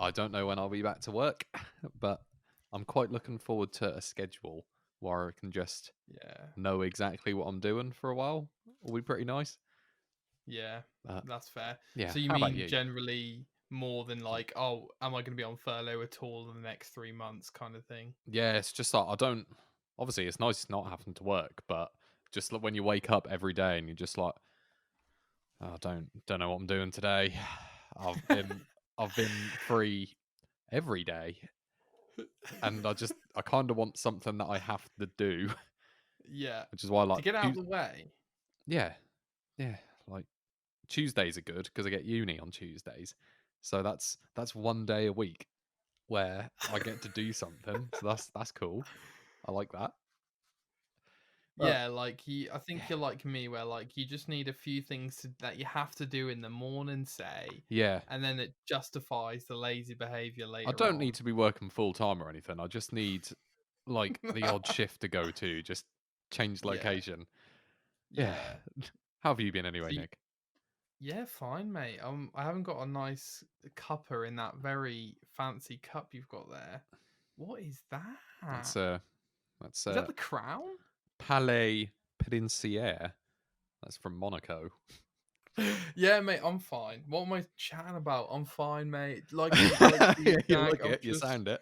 I don't know when I'll be back to work, but I'm quite looking forward to a schedule where I can just know exactly what I'm doing for a while. Will be pretty nice. Yeah, that's fair. Yeah. So you How about mean you? generally more than like, oh, am I going to be on furlough at all in the next 3 months kind of thing? Yeah, it's just like I don't. Obviously, it's nice not having to work, but just like when you wake up every day and you're just like, oh, I don't know what I'm doing today. I've been free every day, and I kind of want something that I have to do, Yeah. which is why I To like get out of the way. yeah, yeah, like Tuesdays are good because I get uni on Tuesdays, so that's one day a week where I get to do something. So that's cool. I like that. But Yeah, like I think yeah, you're like me, where like you just need a few things that you have to do in the morning, say, yeah. and then it justifies the lazy behavior I later don't need on. to be working full time or anything. I just need like the odd shift to go to, just change Yeah, location. Yeah. yeah. How have you been anyway, So Nick? yeah, fine, mate. I haven't got a nice cuppa in that very fancy cup you've got there. What is That's that? that's Is that the crown? Palais Pédicier. That's from Monaco. Yeah, mate, I'm fine. What am I chatting about? I'm fine, mate. Yeah, You, you Jack, look I'm it, you just sound it.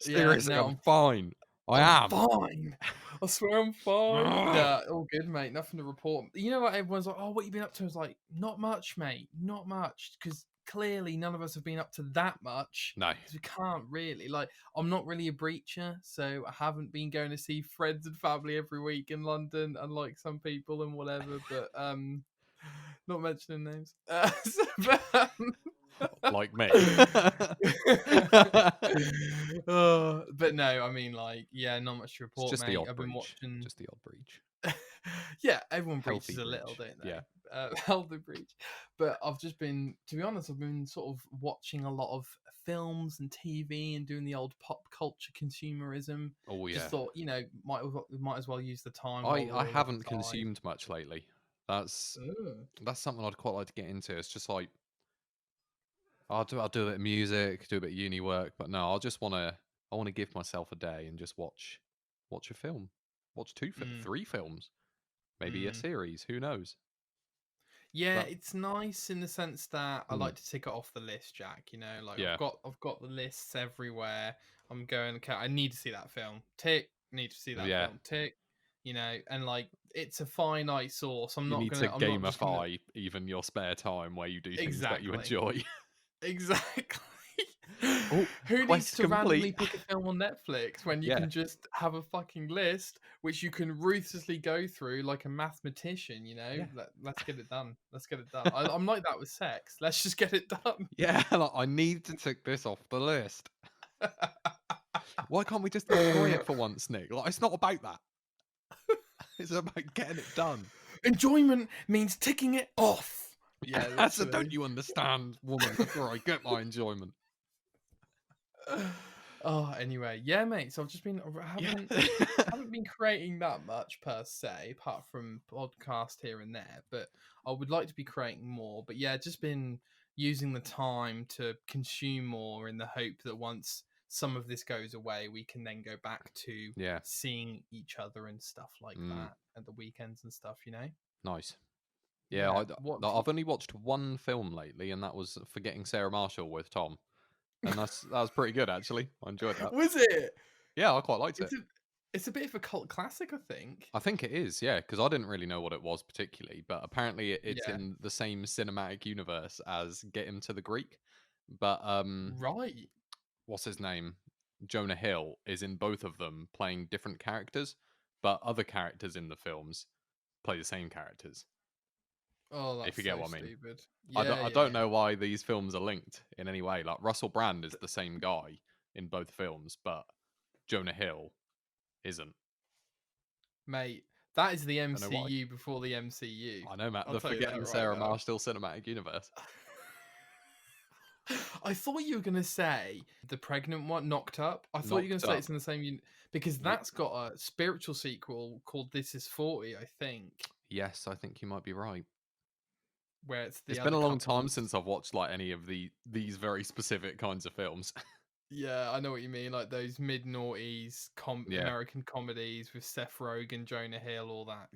yeah. Seriously, No, I'm fine. I I'm am. fine. I swear I'm fine. Nah, all good, mate. Nothing to report. You know what? Everyone's like, "Oh, what you been up to?" I was like, "Not much, mate. Not much." Because clearly, none of us have been up to that much. No. Because we can't really. Like, I'm not really a breacher, so I haven't been going to see friends and family every week in London, unlike some people and whatever. But not mentioning names. Like me. But no, I mean, like, yeah, not much to It's report, just the mate. odd I've been breach. watching. Just the odd breach. Yeah, everyone Healthy breaches a little, breach. don't Yeah. they? Healthy breach. But I've just been, to be honest, I've been sort of watching a lot of films and TV and doing the old pop culture consumerism. Oh Just yeah. thought, might as well use the time while I we're all haven't inside. consumed much lately. That's Ugh. that's something I'd quite like to get into. It's just like I'll do a bit of music, do a bit of uni work, but no, I wanna give myself a day and just watch a film. Watch Mm, 3 films, maybe a mm. series, who knows? Yeah, But it's nice in the sense that I mm, like to tick it off the list, Jack. Like yeah. I've got the lists everywhere. I'm going, okay, I need to see that film. Tick, need to see that Yeah. film. Tick, and like it's a finite source. You need to I'm not just gonna gamify even your spare time where you do things that you exactly. enjoy. Exactly. Oh, Who needs quest to randomly complete. pick a film on Netflix when you Yeah. can just have a fucking list which you can ruthlessly go through like a mathematician, Yeah. Let's get it done. Let's get it done. I'm like that with sex. Let's just get it done. Yeah, like, I need to tick this off the list. Why can't we just enjoy it for once, Nick? Like, it's not about that. It's about getting it done. Enjoyment means ticking it off. Yeah, So don't literally. you understand, woman? That's where I get my enjoyment. Oh, anyway, yeah, mate. So I've just been I Yeah. haven't been creating that much per se, apart from podcast here and there. But I would like to be creating more. But yeah, just been using the time to consume more in the hope that once some of this goes away, we can then go back to Yeah. seeing each other and stuff like Mm, that at the weekends and stuff. nice. Yeah, Yeah. What have you... I've only watched one film lately, and that was Forgetting Sarah Marshall with Tom, and that was pretty good actually. I enjoyed that. Was it? Yeah, I quite liked it. It's a it's a bit of a cult classic, I think. I think it is, yeah, because I didn't really know what it was particularly, but apparently it's Yeah. in the same cinematic universe as Get Him to the Greek. But Right. what's his name? Jonah Hill is in both of them playing different characters, but other characters in the films play the same characters. Oh, If that's you get so what I mean. stupid. Yeah, I yeah, don't yeah. know why these films are linked in any way. Like Russell Brand is the same guy in both films, but Jonah Hill isn't. Mate, that is the Don't know why. MCU before the MCU. I know, Matt. I'll The tell you that Forgetting right Sarah now. Marshall cinematic universe. I thought you were gonna say the pregnant one, Knocked Up. I thought you were gonna Knocked say it's Up. in the same because Ye- that's got a spiritual sequel called This Is 40, I think. yes, I think you might be right. where it's the It's other been a long time couples. since I've watched like any of these very specific kinds of films. Yeah, I know what you mean. Like those mid-noughties Yeah, American comedies with Seth Rogen, Jonah Hill, all that.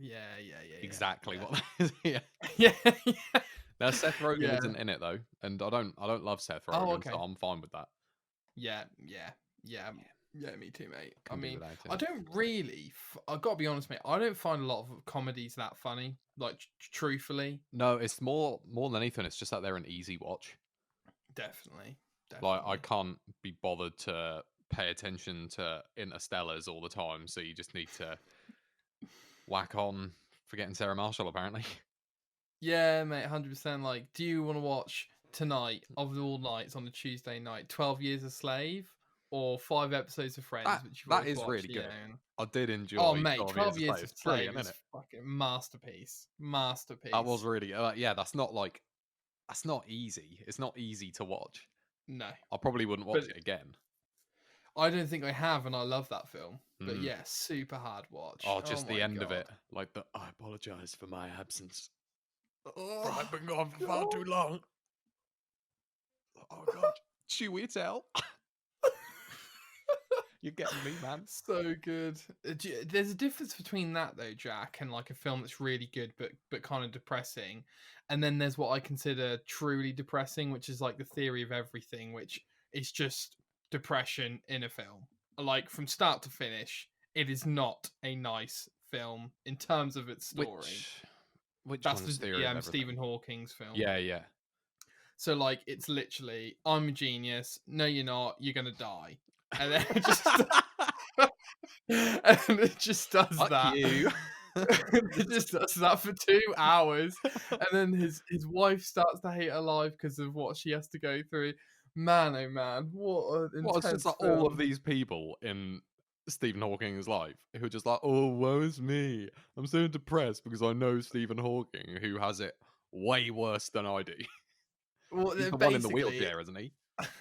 exactly Yeah. what that is. Yeah. Yeah, yeah, Now Seth Rogen yeah. isn't in it though, and I don't love Seth Oh, Rogen, so okay. I'm fine with that. Yeah, yeah, yeah, yeah. Me too, mate. I Can do mean, without I him. don't really. I've got to be honest, mate. I don't find a lot of comedies that funny. Like, truthfully, No, it's more than anything. It's just that they're an easy watch. definitely, Like I definitely. can't be bothered to pay attention to Interstellars all the time, so you just need to whack on Forgetting Sarah Marshall, apparently. Yeah, mate. 100%. Like, do you want to watch tonight of all nights on a Tuesday night? 12 Years a Slave or 5 episodes of Friends, which you've That always is watched? really Yeah. good. I did Oh, enjoy mate, 12 Years 12 a Years Slave. a It's Slave brilliant, isn't is it? fucking masterpiece. That was Masterpiece. really good. Yeah, that's not like that's not easy. It's not easy to watch. No, I probably wouldn't but watch it again. I don't think I have, and I love that film. But Mm. yeah, super hard watch. Oh, Oh just the my end of god. it. Like the I apologize for my absence. Oh, I've been gone for far god. too long. Oh god. Chewy tell. You're getting me, man. So good. There's a difference between that though, Jack, and like a film that's really good but kind of depressing, and then there's what I consider truly depressing, which is like The Theory of Everything, which is just depression in a film. Like from start to finish, it is not a nice film in terms of its story. Which That's one's the Theory of Everything? Stephen Hawking's film. Yeah, yeah. So like it's literally, I'm a genius. No, you're not. You're gonna die. And then it just and it just does Fuck that. you. It just does that for 2 hours, and then his wife starts to hate her life because of what she has to go through. Man, oh man, what an Well, it's just intense like all of film. these people in Stephen Hawking's life who are just like, oh, woe is me. I'm so depressed because I know Stephen Hawking, who has it way worse than I do. Well, He's the one in the basically, wheelchair, isn't he?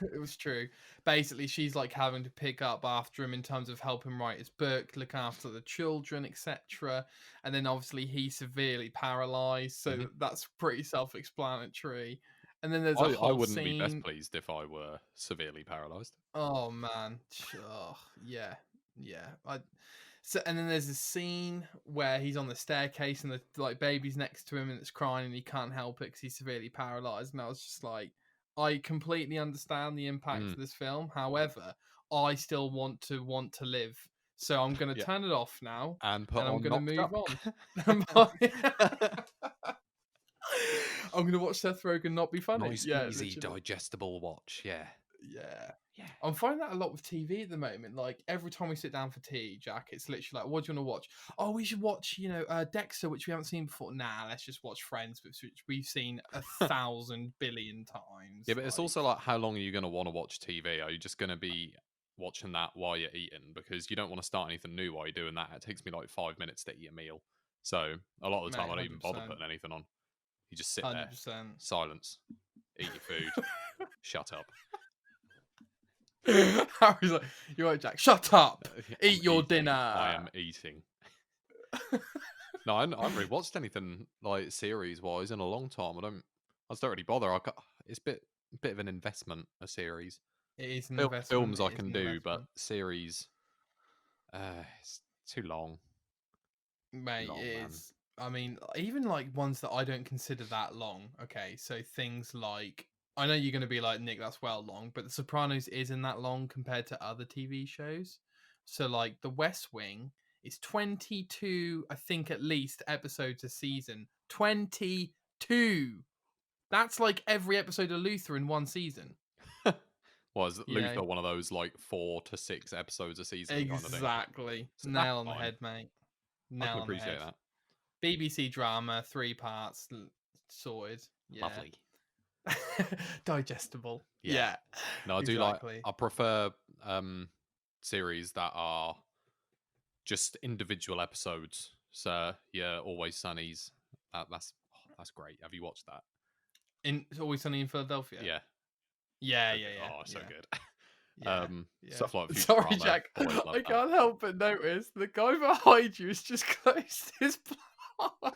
it was true. Basically, she's like having to pick up after him in terms of help him write his book, look after the children, etc. And then obviously he's severely paralyzed, so Mhm. that's pretty self-explanatory. And then there's a I whole wouldn't be best scene. pleased if I were severely paralyzed. Oh man, oh, yeah, yeah. So and then there's a scene where he's on the staircase and the like baby's next to him and it's crying and he can't help it because he's severely paralyzed. And I was just like, I completely understand the impact Mm. of this film. However, I still want to live. So I'm gonna Yeah. turn it off now And put and I'm on gonna Knocked move Up. on. I'm gonna watch Seth Rogen not be funny. Nice, Yeah, easy, literally. digestible watch. Yeah. Yeah. Yeah. I'm finding that a lot with TV at the moment. Like every time we sit down for tea, Jack, it's literally like, "What do you want to watch?" Oh, we should watch, Dexter, which we haven't seen before. Nah, let's just watch Friends, which we've seen 1,000 billion times. Yeah, but it's Like, also like, how long are you going to want to watch TV? Are you just going to be watching that while you're eating? Because you don't want to start anything new while you're doing that. It takes me like 5 minutes to eat a meal. So a lot of the time, mate, I don't even bother 100%, putting anything on. You just sit there, 100%. silence, eat your food, shut up. Harry's like, "You're right, Jack. Shut up. Eat I'm your eating. dinner." I am eating. No, I haven't really watched anything like series wise in a long time. I just don't really bother. It's a bit of an investment, a series. It is an investment. Films I It is can an do, but investment. series, it's too long. Mate, Long, it man. is. I mean, even like ones that I don't consider that long. Okay, so things like, I know you're going to be like, Nick, that's well long, but The Sopranos isn't that long compared to other TV shows. So like The West Wing is 22, I think at least, episodes a season. 22. That's like every episode of Luther in one season. Was You know, Luther one of those like 4 to 6 episodes a season kind of thing? exactly. So that's Nail on the fine. head, mate. I can Nail on the appreciate head. that. BBC drama, 3 parts, sorted. Yeah. Lovely. Digestible. Yeah. Yeah. No, I do exactly. I prefer series that are just individual episodes. So yeah, Always Sunny's. That's great. Have you watched that? It's Always Sunny in Philadelphia. Yeah. Yeah, So yeah, good. yeah. Oh, so yeah. good. Yeah, yeah. Stuff like Sorry, Futurama, Jack. always love I that. can't help but notice the guy behind you has just closed his blind.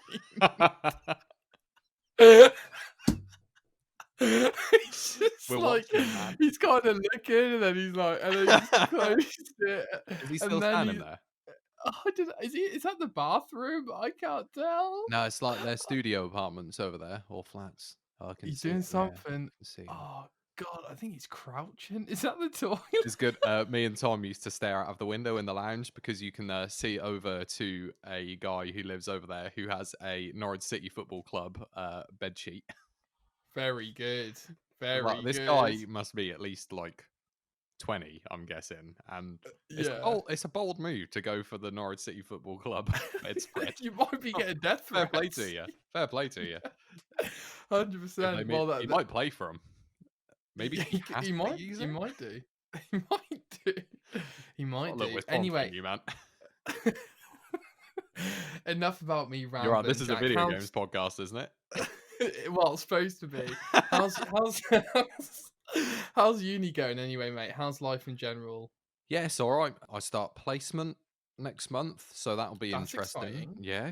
He's just We're like, watching, man. he's kind of looking, and then he's like, and then he's closed it, Is he and still then standing he. there? Oh, I don't. Is that the bathroom? I can't tell. No, it's like their studio apartments over there, or flats. Oh, I can He's see doing it. Yeah, I something. can see him. Oh God, I think he's crouching. Is that the toilet? It's good. Me and Tom used to stare out of the window in the lounge because you can see over to a guy who lives over there who has a Norwich City Football Club bed sheet. Very good. Like, Very this good. guy must be at least like 20, I'm guessing, and Yeah. it's a bold move to go for the Norwich City Football Club bedspread. You might be getting death Fair threats. play to you. Fair play to you. 100%. Well, He might play for him. Maybe he, he has he to might. use He it. might do. He might do. He might Look, do. we're sponsoring Anyway, you, man. enough about me rambling. You're right. This is a Jack. video games podcast, isn't it? Well, it's supposed to be. How's how's uni going anyway, mate? How's life in general? Yes, all right. I start placement next month, so that'll be That's interesting. exciting. Yeah,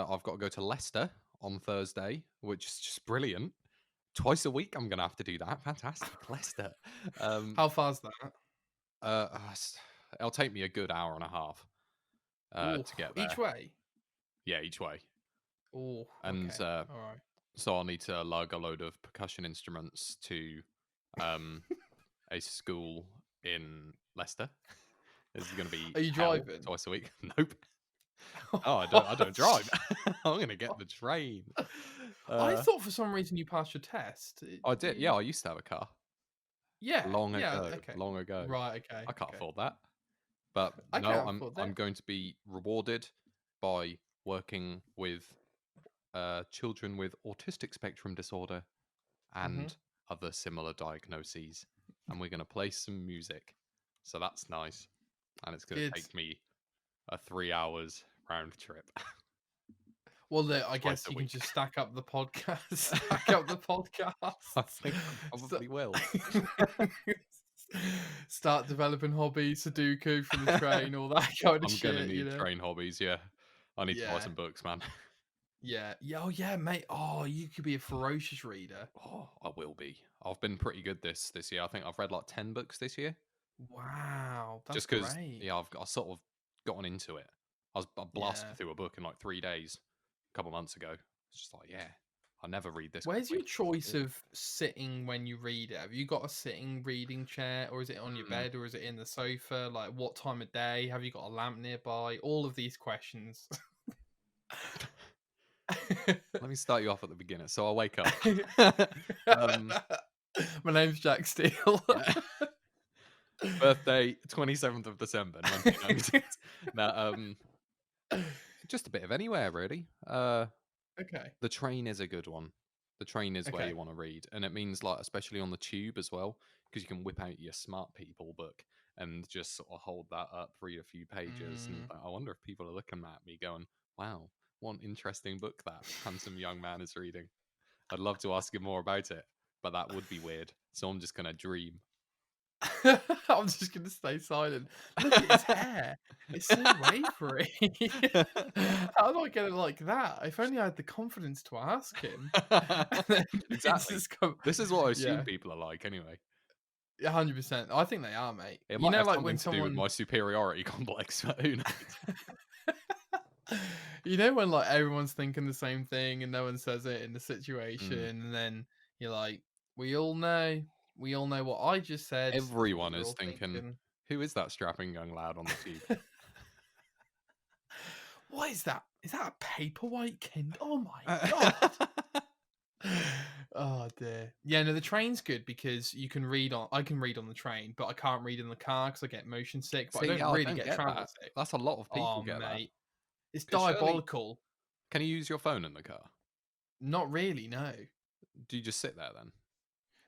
I've got to go to Leicester on Thursday, which is just brilliant. Twice a week, I'm gonna have to do that. Fantastic, Leicester. How far's that? It'll take me a good hour and a half Ooh, to get there. each way. Yeah, each way. Oh, And okay. All right. so I'll need to lug a load of percussion instruments to a school in Leicester. This is going to be Are you hell driving? twice a week. Nope. Oh, I don't drive. I'm going to get the train. I thought for some reason you passed your test. I did. Yeah, I used to have a car. Yeah. Long yeah. ago. Okay. Long ago. Right. Okay. I can't okay. afford that. But I no, can't afford I'm that. going to be rewarded by working with children with autistic spectrum disorder and other similar diagnoses, and we're going to play some music, so that's nice. And it's going to take me a 3 hours round trip. Well, I Twice guess a you can week. just stack up the podcast. Stack up the podcast. I think I probably will. Start developing hobbies, Sudoku for the train, all that kind of I'm shit. going to need you know? train hobbies. Yeah, I need to buy Yeah. some books, man. Yeah. Oh, yeah, mate. Oh, you could be a ferocious reader. Oh, I will be. I've been pretty good this year. I think I've read like 10 books this year. Wow, that's Just because, great. yeah, I sort of gotten into it. I blasted through a book in like 3 days a couple months ago. It's just like, yeah, I never read this. Where's your quickly. choice of sitting when you read it? Have you got a sitting reading chair, or is it on your bed, or is it in the sofa? Like, what time of day? Have you got a lamp nearby? All of these questions. Let me start you off at the beginning. So I wake up. My name's Jack Steele. Birthday 27th of December 1990. Just a bit of anywhere, really. Okay. The train is a good one. The train is where you want to read, and it means like especially on the tube as well, because you can whip out your smart people book and just sort of hold that up, read a few pages, and I wonder if people are looking at me going, "Wow, what an interesting book that handsome young man is reading." I'd love to ask him more about it, but that would be weird. So I'm just gonna dream. I'm just gonna stay silent. Look at his hair; it's so wavery. How do I get it like that? If only I had the confidence to ask him. Exactly. This is what I assume people are like, anyway. 100%. I think they are, mate. It You might know, have like something when to do with my superiority complex, but who knows? You know when like everyone's thinking the same thing and no one says it in the situation, and then you're like, we all know what I just said. Everyone You're is all thinking, who is that strapping young lad on the tube? What is that? Is that a paperweight Kindle? Oh my god! Oh dear. Yeah, no, the train's good because you can read on. I can read on the train, but I can't read in the car because I get motion sick. But I don't really get travel sick. That's a lot of people get mate. that. It's diabolical. Can you use your phone in the car? Not really, no. Do you just sit there then?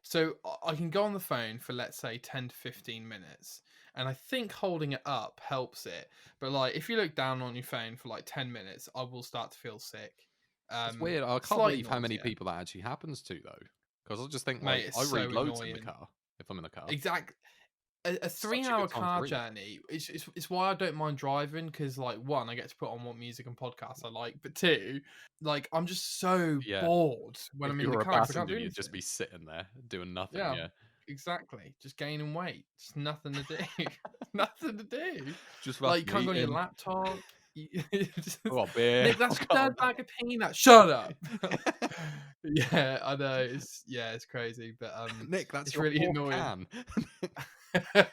So I can go on the phone for, let's say, 10 to 15 minutes. And I think holding it up helps it. But like, if you look down on your phone for like 10 minutes, I will start to feel sick. It's weird. I can't believe how many people that actually happens to, though. Because I just think, like, I read loads in the car if I'm in the car. Exactly. a Such a 3-hour good time to car read. journey. It's why I don't mind driving because, like, one, I get to put on what music and podcasts I like, but two, like, I'm just so Yeah. bored when If I'm you in the were a car because I can't passenger, do you'd just be anything. sitting there doing nothing. Yeah, Yeah. exactly. Just gaining weight. Just nothing to do. Nothing to do. Just Like, you fucking can't go on your eating. laptop. Just, Oh, a beer. Nick, that's I've your got third bag of peanuts. Shut up. Yeah, I know. It's crazy, but Nick, that's it's your really fourth annoying. can.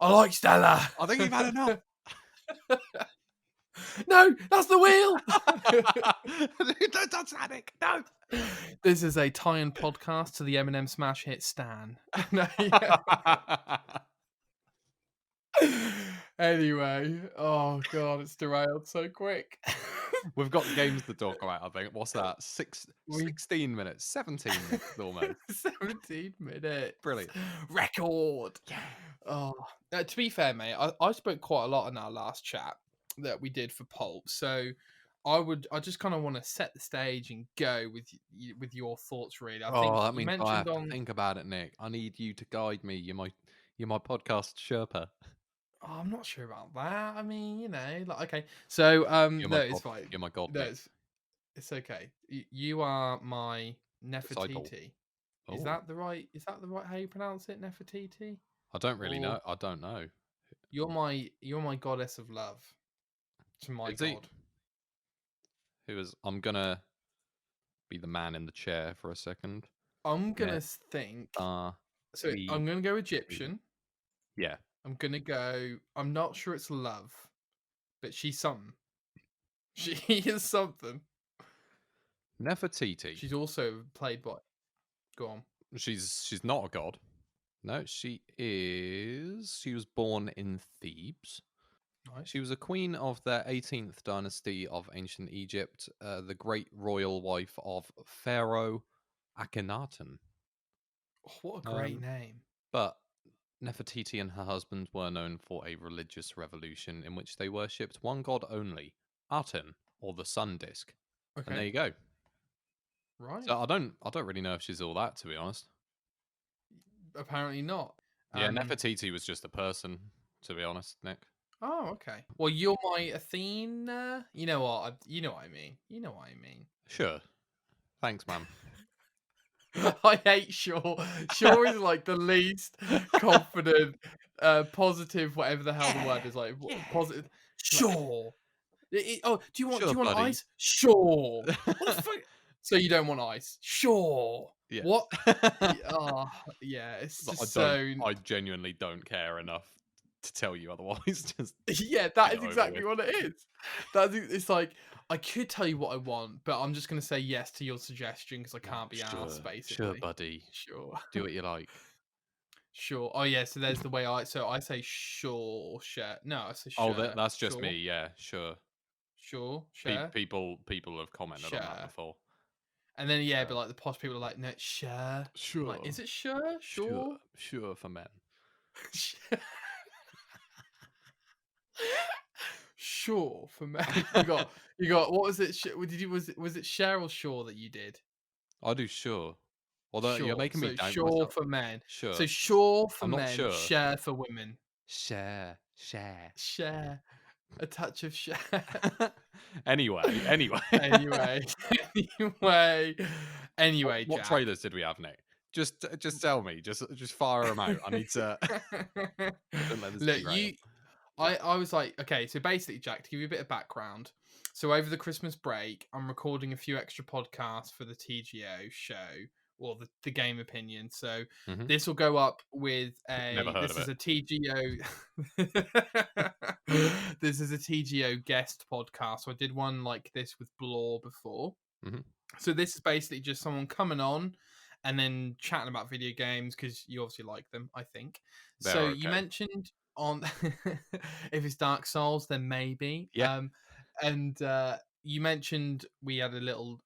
I like Stella. I think you've had enough. No, that's the wheel. Don't touch that, Nick. No. This is a tie-in podcast to the Eminem smash hit Stan. No, yeah. Anyway, oh god, it's derailed so quick. We've got games to talk about, I think. What's that? We 16 minutes, 17 minutes almost. 17 minutes. Brilliant. Record. Oh, to be fair, mate, I spoke quite a lot in our last chat that we did for Pulp. So I just kind of want to set the stage and go with your thoughts, really. I think That you means I have mentioned to on. think about it, Nick. I need you to guide me. You're my podcast Sherpa. Oh, I'm not sure about that. I mean, like, okay. So You're no, my it's god. fine. You're my god, No, Nick. it's okay. You are my Disciple. Nefertiti. Is Oh, that the right? Is that the right how you pronounce it, Nefertiti? I don't really Or know. I don't know. you're my goddess of love to my Is he? god. I'm gonna be the man in the chair for a second. I'm gonna think. So T. I'm gonna go Egyptian. Yeah. I'm gonna go. I'm not sure it's love, but she's something. She is something. Nefertiti. She's also played by. Go on. She's not a god. No, she is. She was born in Thebes. Nice. She was a queen of the 18th dynasty of ancient Egypt, the great royal wife of Pharaoh Akhenaten. Oh, what a great Um, name. But Nefertiti and her husband were known for a religious revolution in which they worshipped one god only, Aten, or the sun disk. Okay. And there you go. Right. So I don't really know if she's all that, to be honest. Apparently not. Yeah, Nefertiti was just a person, to be honest, Nick. Oh, okay. Well, you're my Athena. You know what? You know what I mean. You know what I mean. Sure. Thanks, man. I hate Shaw. Shaw is like the least confident, positive, whatever the hell the word is. Like positive. Sure. Oh, do Sure, you want buddy. ice? Sure. What the fuck? So you don't want ice? Sure. Yeah. What? Oh, yeah. It's just I genuinely don't care enough to tell you otherwise. Just yeah, that get is it over exactly with. what it is. It's like I could tell you what I want, but I'm just gonna say yes to your suggestion because I can't be asked. Basically, Sure, buddy. Sure. Do what you like. Sure. Oh yeah. So there's the way I say sure or share. No, I say Oh, share. that's just Sure. me. Yeah, sure. Sure. Share. People have commented on that Share. before. And then Sure. but like the posh people are like, no, share. Sure. Like, is it sure? Sure. Sure for men. Sure for me. You got. What was it? Was it Cheryl Shaw that you did? I do sure. Although you're Sure. making me So doubt sure myself. for men. Sure. So sure for I'm not men. sure. Share for women. Share. Share. A touch of share. Anyway. Anyway, What Jack. trailers did we have, Nick? Just tell me. Just fire them out. I need to. Don't let this Look, derail. I was like, okay, so basically, Jack, to give you a bit of background. So over the Christmas break, I'm recording a few extra podcasts for the TGO show, or the game opinion. So this will go up with Never heard of it. a TGO. This is a TGO guest podcast. So I did one like this with Blore before. So this is basically just someone coming on and then chatting about video games because you obviously like them, I think. So you mentioned on if it's Dark Souls, then maybe. Yeah. And you mentioned we had a little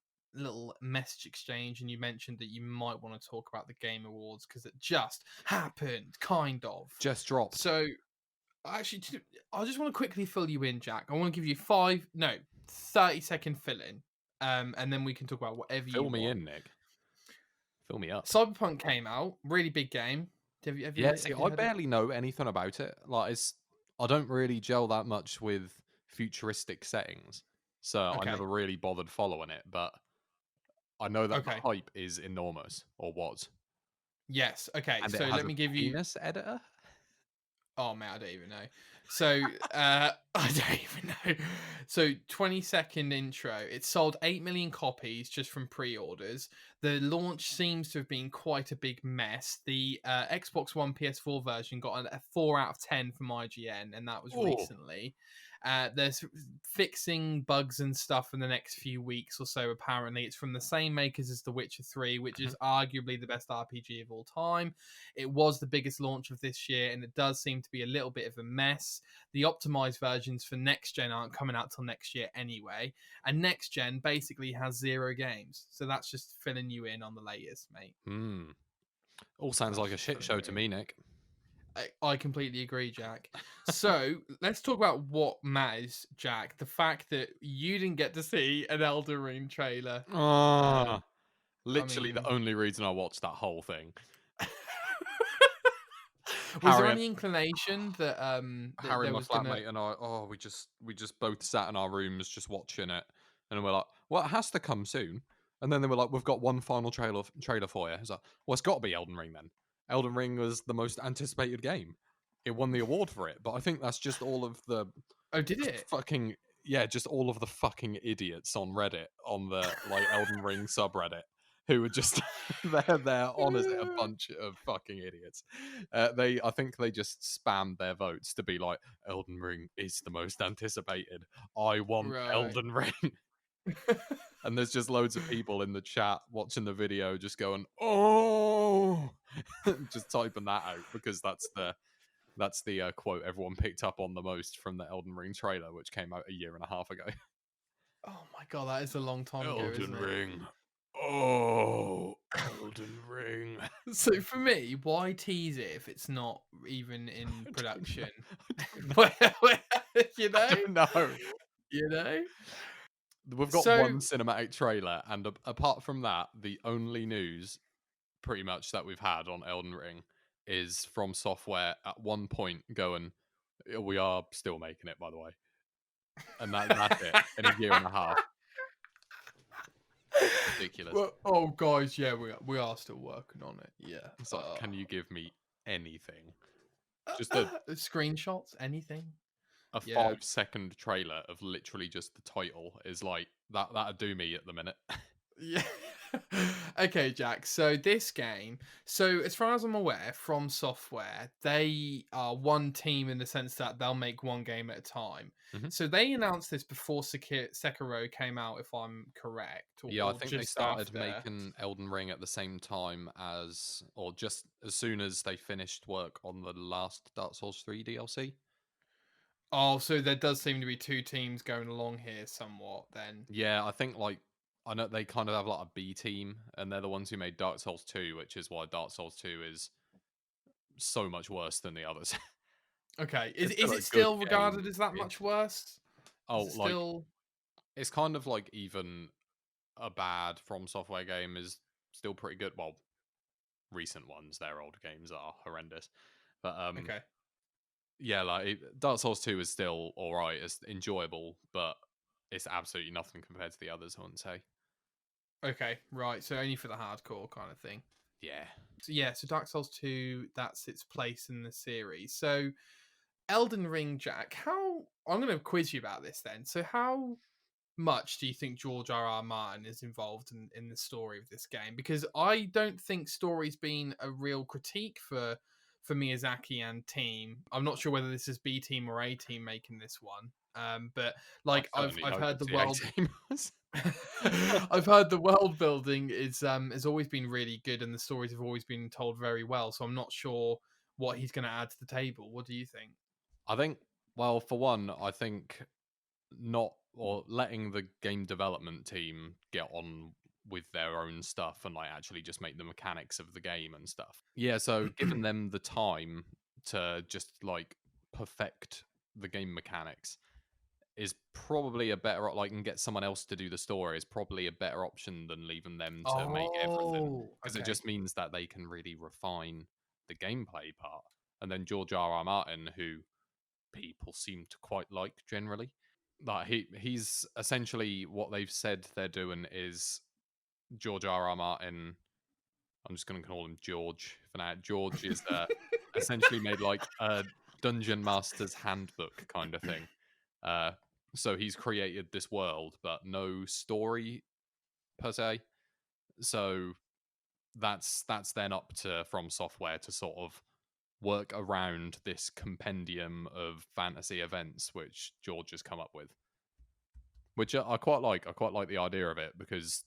message exchange, and you mentioned that you might want to talk about the Game Awards because it just happened, kind of. Just dropped. So actually, I just want to quickly fill you in, Jack. I want to give you 30-second fill in. And then we can talk about whatever you want. Fill me in, Nick. Fill me up. Cyberpunk came out, really big game. Yeah, see, have you I heard of it? barely know anything about it. Like, I don't really gel that much with futuristic settings, so I Okay. never really bothered following it. But I know that the Okay. hype is enormous, or was, Yes. Okay. and it So has let a me give you. penis editor. Oh man, I don't even know. So I don't even know. So 20-second intro. It sold 8 million copies just from pre-orders. The launch seems to have been quite a big mess. The Xbox One PS4 version got a 4 out of 10 from IGN, and that was Oh, recently. There's fixing bugs and stuff in the next few weeks or so. Apparently, it's from the same makers as The Witcher 3, which mhm. is arguably the best RPG of all time. It was the biggest launch of this year, and it does seem to be a little bit of a mess. The optimized versions for next gen aren't coming out till next year anyway, and next gen basically has 0 games. So that's just filling you in on the latest, mate. All sounds That's like a just shit filling show you to in. me, Nick. I completely agree, Jack. So let's talk about what matters, Jack. The fact that you didn't get to see an Elden Ring trailer. Ah, I literally the mean, only reason I watched that whole thing. was there Harry and any inclination that that Harry, there my was gonna? flatmate, and I, we just both sat in our rooms just watching it, and we're like, "Well, it has to come soon." And then they were like, "We've got one final trailer for you." It's like, "Well, it's got to be Elden Ring then." Elden Ring was the most anticipated game. It won the award for it, but I think that's just all of the Oh, did it? fucking just all of the fucking idiots on Reddit on the like Elden Ring subreddit who were just they're there honestly a bunch of fucking idiots. I think they just spammed their votes to be like Elden Ring is the most anticipated. I want Right. Elden Ring. And there's just loads of people in the chat watching the video just going, "Oh," just typing that out because that's the quote everyone picked up on the most from the Elden Ring trailer, which came out a year and a half ago. Oh my god, that is a long time ago, Elden isn't it? Ring. Oh, Elden Ring. So for me, why tease it if it's not even in I don't know. production? I don't know. Well, you I know, don't know. you know. We've got So, one cinematic trailer, and apart from that, the only news pretty much that we've had on Elden Ring is from software at one point going, We are still making it, by the way." And that's it in a year and a half. Ridiculous. well, oh guys, yeah, we are still working on it. Yeah. It's like, can you give me anything? Just a Screenshots, anything. a Yeah. 5-second trailer of literally just the title is like that'd do me at the minute. Yeah. Okay, Jack. So this game, so as far as I'm aware, From Software, they are one team in the sense that they'll make one game at a time. Mhm. So they announced this before Sekiro came out, if I'm correct, Yeah, I or think they just started after. making Elden Ring at the same time as, or just as soon as they finished work on the last Dark Souls 3 DLC. Oh, so there does seem to be two teams going along here somewhat then. Yeah, I think like I know they kind of have like a B team, and they're the ones who made Dark Souls 2, which is why Dark Souls 2 is so much worse than the others. Okay. Is It's is still a it good still game. regarded as that much It's worse? oh, Is it like still it's kind of like even a bad From Software game is still pretty good. Well, recent ones, their old games are horrendous, but okay? yeah, like Dark Souls 2 is still all right. It's enjoyable, but it's absolutely nothing compared to the others. I wouldn't say. Okay, right. So only for the hardcore kind of thing. Yeah, So yeah, so Dark Souls 2, that's its place in the series. So Elden Ring, Jack, how I'm gonna quiz you about this then. So how much do you think George R. R. Martin is involved in the story of this game? Because I don't think story's been a real critique for Miyazaki and team. I'm not sure whether this is B team or A team making this one. But I like certainly I've hope heard it's the the A world team. I've heard the world building is has always been really good and the stories have always been told very well. So I'm not sure what he's going to add to the table. What do you think? I think, well, for one, I think not or letting the game development team get on with their own stuff and like actually just make the mechanics of the game and stuff. Yeah, so giving them the time to just like perfect the game mechanics is probably a better like and get someone else to do the story is probably a better option than leaving them to make everything Oh, because it okay. just means that they can really refine the gameplay part. And then George R.R. Martin, who people seem to quite like generally, like he's essentially what they've said they're doing is George R.R. Martin. I'm just going to call him George for now. George is essentially made like a dungeon master's handbook kind of thing. So he's created this world, but no story per se. So that's then up to From Software to sort of work around this compendium of fantasy events which George has come up with, which I quite like. I quite like the idea of it because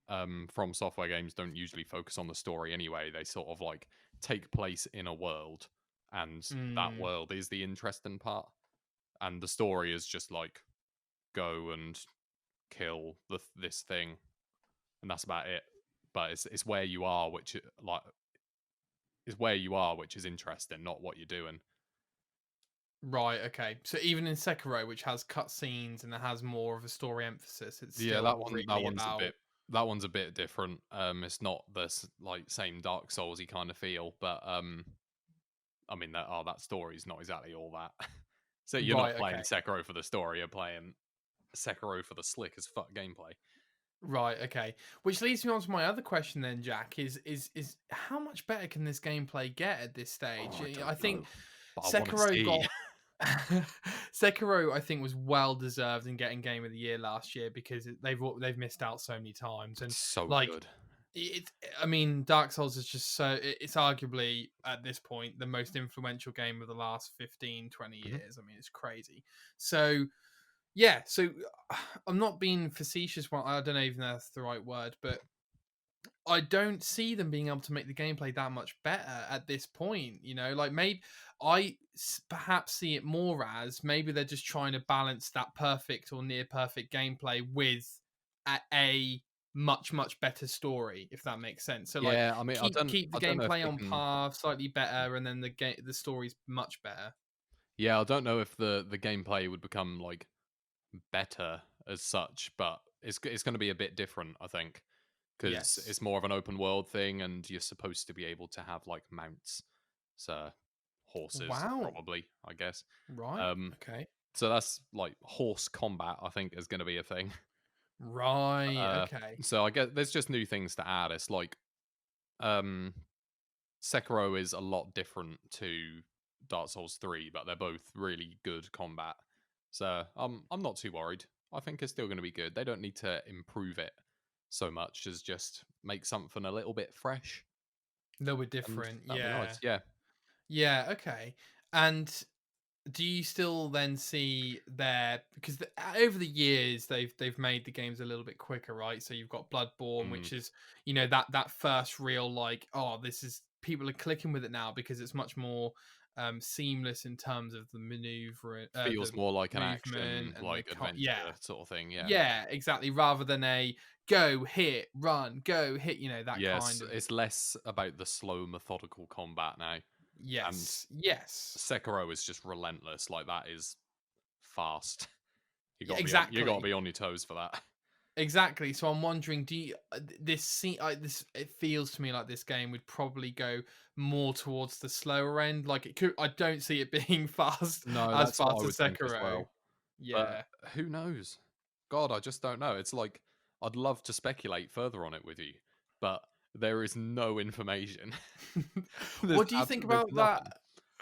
From Software games don't usually focus on the story anyway. They sort of like take place in a world, and that world is the interesting part, and the story is just like go and kill this thing, and that's about it. But it's where you are, which like is where you are, which is interesting, not what you're doing. Right, okay. So even in Sekiro, which has cutscenes and it has more of a story emphasis, it's Yeah, still that one really that one's about... a bit different. It's not this like same Dark Soulsy kind of feel, but I mean that story's not exactly all that. So you're not Right, playing okay. Sekiro for the story, you're playing Sekiro for the slick as fuck gameplay. Right, okay. Which leads me on to my other question then, Jack, is how much better can this gameplay get at this stage? Oh, I I don't think know, but I want to Sekiro see. got Sekiro, I think, was well deserved in getting Game of the Year last year because they've missed out so many times, and It's so like good. I mean, Dark Souls is just so it's arguably at this point the most influential game of the last 15, 20 years. I mean, it's crazy. So yeah, so I'm not being facetious. Well, I don't know even if that's the right word, but I don't see them being able to make the gameplay that much better at this point. You know, like maybe perhaps see it more as maybe they're just trying to balance that perfect or near perfect gameplay with a much better story, if that makes sense. So like Yeah, I mean, keep the I don't know if gameplay they on can. par, slightly better, and then the story's much better. Yeah, I don't know if the gameplay would become like better as such, but it's going to be a bit different, I think, because Yes. it's more of an open world thing, and you're supposed to be able to have like mounts, so horses Wow. probably, I guess. Right. Um, Okay. so that's like horse combat, I think, is going to be a thing. Right. Uh, Okay. so I guess there's just new things to add. It's like um, Sekiro is a lot different to Dark Souls 3, but they're both really good combat. So I'm not too worried. I think it's still going to be good. They don't need to improve it so much as just make something a little bit fresh, A little bit and different. that'd be Yeah. nice. Yeah. Yeah. Okay. And do you still then see their because over the years they've made the games a little bit quicker, right? So you've got Bloodborne, Mm. which is that first real like, oh, this is people are clicking with it now because it's much more seamless in terms of the maneuver, Feels the more like an movement action, and like yeah. adventure sort of thing. Yeah. Yeah, exactly. Rather than a go, hit, run, go, hit, that Yes, kind of... it's less about the slow, methodical combat now, and Yes, yes. Sekiro is just relentless. Like that is fast. Yeah, You got to exactly. be on your toes for that. Exactly. So I'm wondering, do you this it feels to me like this game would probably go more towards the slower end. Like it could I don't see it being No, as that's what fast I as would think as Sekiro. well. But Yeah. who knows? God, I just don't know. It's like I'd love to speculate further on it with you, but there is no information. What do you think There's about that?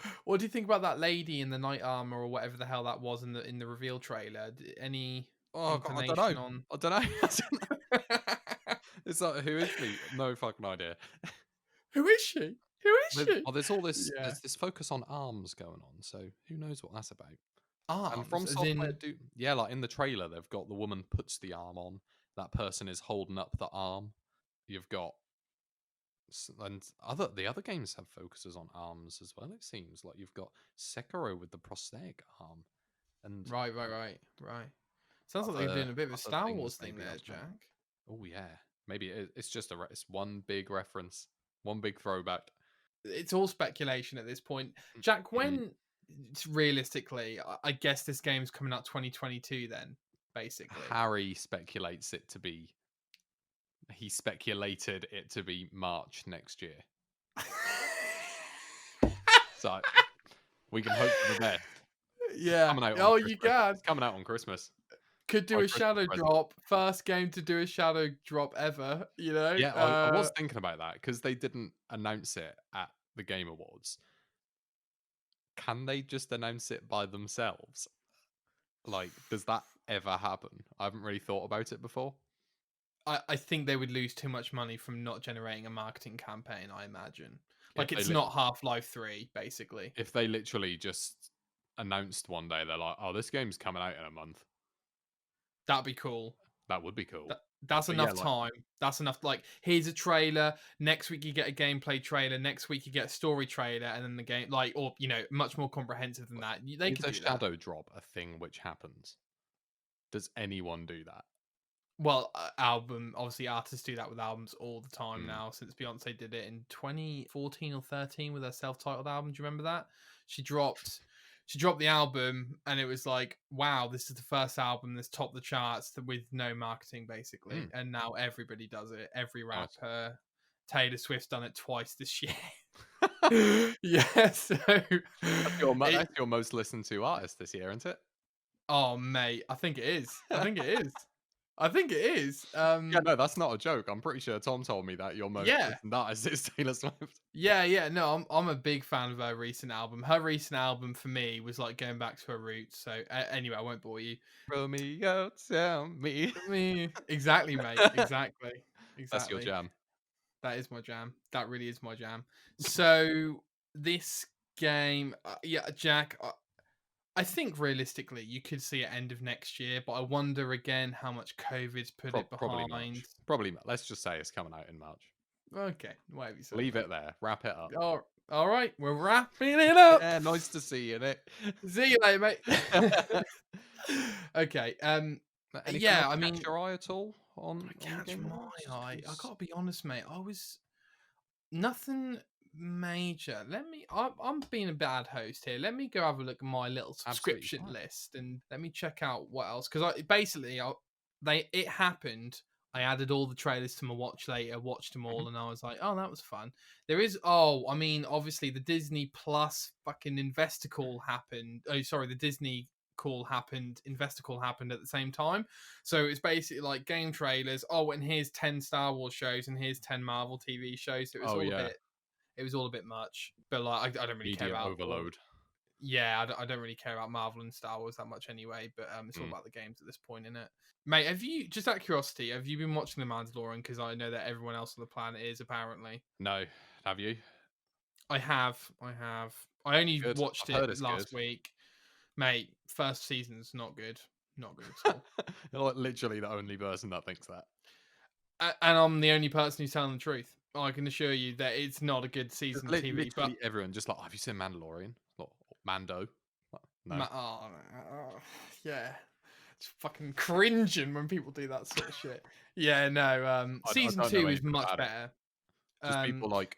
nothing. What do you think about that lady in the knight armor or whatever the hell that was in the reveal trailer? Any Oh God, I don't inclination know. on... I don't know. I don't know. It's like who is she? No fucking idea. Who is she? Who is she? There's all this. Yeah. There's this focus on arms going on. So who knows what that's about? And Arms, From as Software in... do yeah, like in the trailer, they've got the woman puts the arm on. That person is holding up the arm. You've got and the other games have focuses on arms as well. It seems like you've got Sekiro with the prosthetic arm, and Right. Sounds like they're other doing a bit of a other Star things Wars thing maybe there, as well. Jack. Oh yeah, maybe it's just it's one big reference, one big throwback. It's all speculation at this point. Jack, Mm. when realistically, I guess this game's coming out 2022 then, basically. Harry speculates it to be. He speculated it to be March next year. So we can hope for the best. Yeah. Coming out on Oh, Christmas. you can. It's coming out on Christmas. Could do My a Christmas shadow present. drop. First game to do a shadow drop ever. You know. Yeah, I was thinking about that because they didn't announce it at the Game Awards. Can they just announce it by themselves? Like, does that ever happen? I haven't really thought about it before. I think they would lose too much money from not generating a marketing campaign. I imagine. Like, If they it's not Half-Life 3, basically. if they literally just announced one day, they're like, "Oh, this game's coming out in a month." That'd be cool. That would be cool. That's But yeah, enough time. That's enough. Like, here's a trailer. Next week you get a gameplay trailer. Next week you get a story trailer, and then the game, like, or much more comprehensive than that. They is could a do that. shadow drop a thing which happens? Does anyone do that? Well, album, obviously artists do that with albums all the time now, since Beyonce did it in 2014 or 13 with her self-titled album. Do you remember that? She dropped the album, and it was like, wow, this is the first album that's topped the charts with no marketing, basically. And now everybody does it. Every Nice. rapper. Taylor Swift's done it twice this year. Yeah, so That's your most listened to artist this year, isn't it? oh mate, I think it is. I think it is. I think it is. Yeah, no, that's not a joke. I'm pretty sure Tom told me that your most Yeah. listened artist is Taylor Swift. Yeah. No, I'm a big fan of her recent album. Her recent album for me was like going back to her roots. So anyway, I won't bore you. Romeo, tell me. Exactly, mate. Exactly. That's your jam. That is my jam. That really is my jam. So this game, yeah, Jack. I think realistically you could see it end of next year, but I wonder again how much COVID's put it behind. Probably. Let's just say it's coming out in March. Okay, whatever you say. Leave it there. Wrap it up. Oh, all right, we're wrapping it up. Yeah, nice to see you in it. See you later, mate. Okay. Yeah, I mean, catch your eye at all on catch Game my Awards? eye. I gotta be honest, mate. I was nothing major. I'm being a bad host here. Let me go have a look at my little subscription list and let me check out what else. Because it happened. I added all the trailers to my watch later, watched them all, and I was like, oh, that was fun. I mean, obviously the Disney Plus fucking investor call happened. Oh, sorry, the Disney call happened, investor call happened at the same time. So it's basically like game trailers. Oh, and here's 10 Star Wars shows and here's 10 Marvel TV shows. So it was all a bit much. But like, I don't really care about overload. Yeah, I don't really care about Marvel and Star Wars that much anyway. But it's all about the games at this point, isn't it? Mate, have you, just out of curiosity, have you been watching The Mandalorian? Because I know that everyone else on the planet is, apparently. No, have you? I have. I only watched it last week. Mate, first season's not good. Not good at all. You're like literally the only person that thinks that. And I'm the only person who's telling the truth. I can assure you that it's not a good season of TV. Literally everyone just like, have you seen Mandalorian? Like, Mando? No. Yeah. It's fucking cringing when people do that sort of shit. Yeah, no. Season 2 is much better. Just people like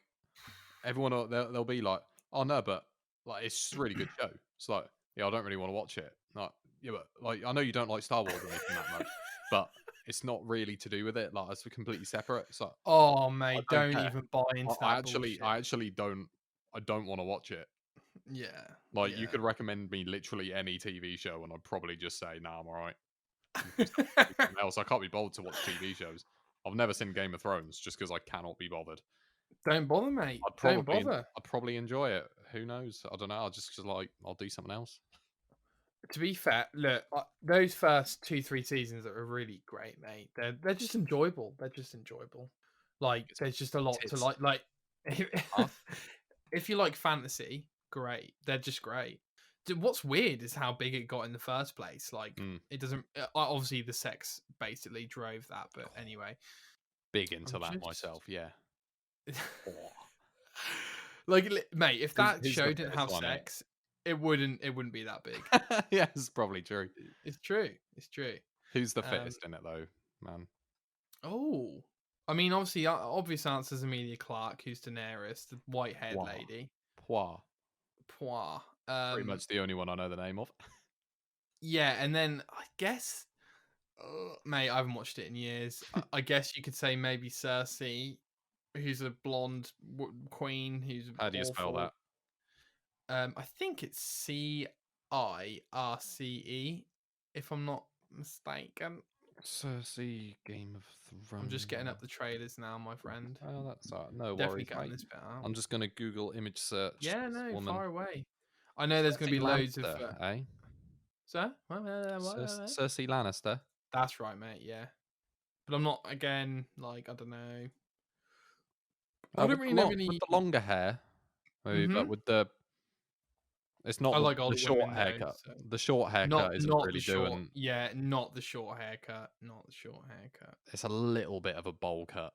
everyone. They'll be like, oh no, but like it's just a really good show. It's like, yeah, I don't really want to watch it. Like, yeah, but like I know you don't like Star Wars or anything that much, but it's not really to do with it. Like it's completely separate. It's like, oh mate, don't even buy into that. I actually don't. I don't want to watch it. Yeah. Like you could recommend me literally any TV show, and I'd probably just say, "Nah, I'm alright." Else, I can't be bothered to watch TV shows. I've never seen Game of Thrones just because I cannot be bothered. Don't bother, mate. Don't bother. I'd probably enjoy it. Who knows? I don't know. I'll do something else. To be fair, look, those first 2-3 seasons are really great, mate. They're just enjoyable. They're just enjoyable. Like there's just a lot to like. Like if you like fantasy, great. They're just great. What's weird is how big it got in the first place. Like it doesn't. Obviously, the sex basically drove that. But anyway, big into that myself. Yeah. Like, mate, if that show didn't have sex, it wouldn't be that big. Yeah, it's probably true. It's true. Who's the fittest in it though, man? Oh, I mean, obviously, obvious answer is Emilia Clarke, who's Daenerys, the white-haired lady. Poir. Pretty much the only one I know the name of. Yeah, and then I guess, mate, I haven't watched it in years. I guess you could say maybe Cersei, who's a blonde queen who's. How do you spell that? I think it's CIRCE, if I'm not mistaken. Cersei, Game of I'm just getting up Thrones. the trailers now, my friend. Oh, that's no Definitely worries, cutting mate. this bit out. I'm just gonna Google image search Yeah, this no, woman. far away. I know there's going to Cersei be loads of. Lannister, eh? Sir? Cersei Lannister. That's right, mate. Yeah, but I'm not again. Like I don't know. I don't really know With any. the longer hair, maybe, but Hmm. with the it's not I like the older short women though. haircut. So The short haircut isn't not the really short. doing. Yeah, not the short haircut. Not the short haircut. It's a little bit of a bowl cut.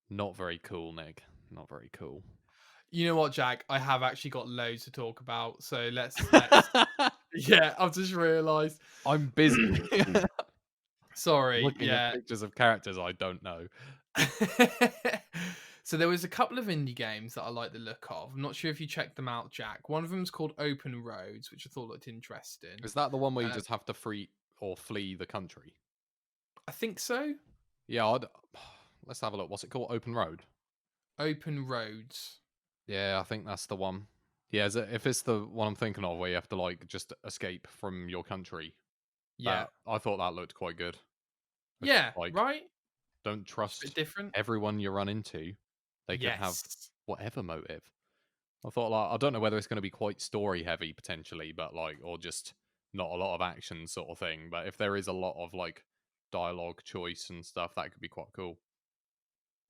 Not very cool, Nick. Not very cool. You know what, Jack? I have actually got loads to talk about. So let's. Yeah, I've just realised. I'm busy Sorry. looking at Yeah. pictures of characters I don't know. So there was a couple of indie games that I like the look of. I'm not sure if you checked them out, Jack. One of them's called Open Roads, which I thought looked interesting. Is that the one where you Uh, just have to flee the country? I think so. Yeah, let's have a look. What's it called? Open Road? Open Roads. Yeah, I think that's the one. Yeah, if it's the one I'm thinking of where you have to like just escape from your country. Yeah. I thought that looked quite good. Yeah, Like, right? don't It's a trust bit different. everyone you run into. They could have Yes. whatever motive. I thought, like, I don't know whether it's going to be quite story heavy potentially, but like, or just not a lot of action sort of thing. But if there is a lot of like dialogue choice and stuff, that could be quite cool.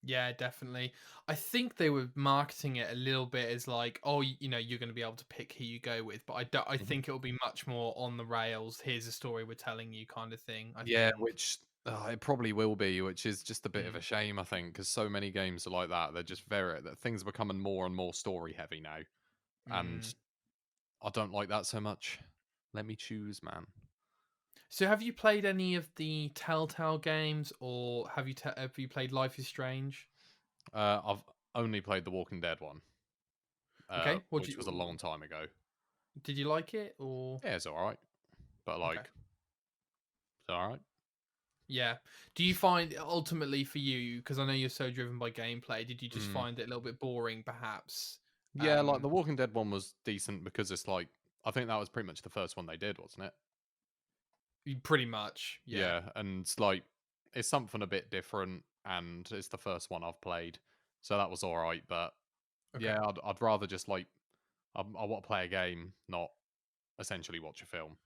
Yeah, definitely. I think they were marketing it a little bit as like, oh, you know, you're going to be able to pick who you go with, but I Mhm. think it'll be much more on the rails. Here's a story we're telling you, kind of thing. I Yeah, think. which it probably will be, which is just a bit of a Mm, shame, I think, because so many games are like that. They're just that things are becoming more and more story heavy now, and mm. I don't like that so much. Let me choose, man. So, have you played any of the Telltale games, or have you played Life is Strange? I've only played the Walking Dead one, Okay, what which was a long time ago. did you like it, or Yeah, it's all right, but okay? like, it's all right. Yeah. Do you find ultimately for you, because I know you're so driven by gameplay, did you just Mm. find it a little bit boring, perhaps? Yeah, like Um, the Walking Dead one was decent because it's like I think that was pretty much the first one they did, wasn't it? Pretty much, yeah. Yeah, and like it's something a bit different, and it's the first one I've played, so that was all right. But Okay. yeah, I'd rather just like I want to play a game, not essentially watch a film.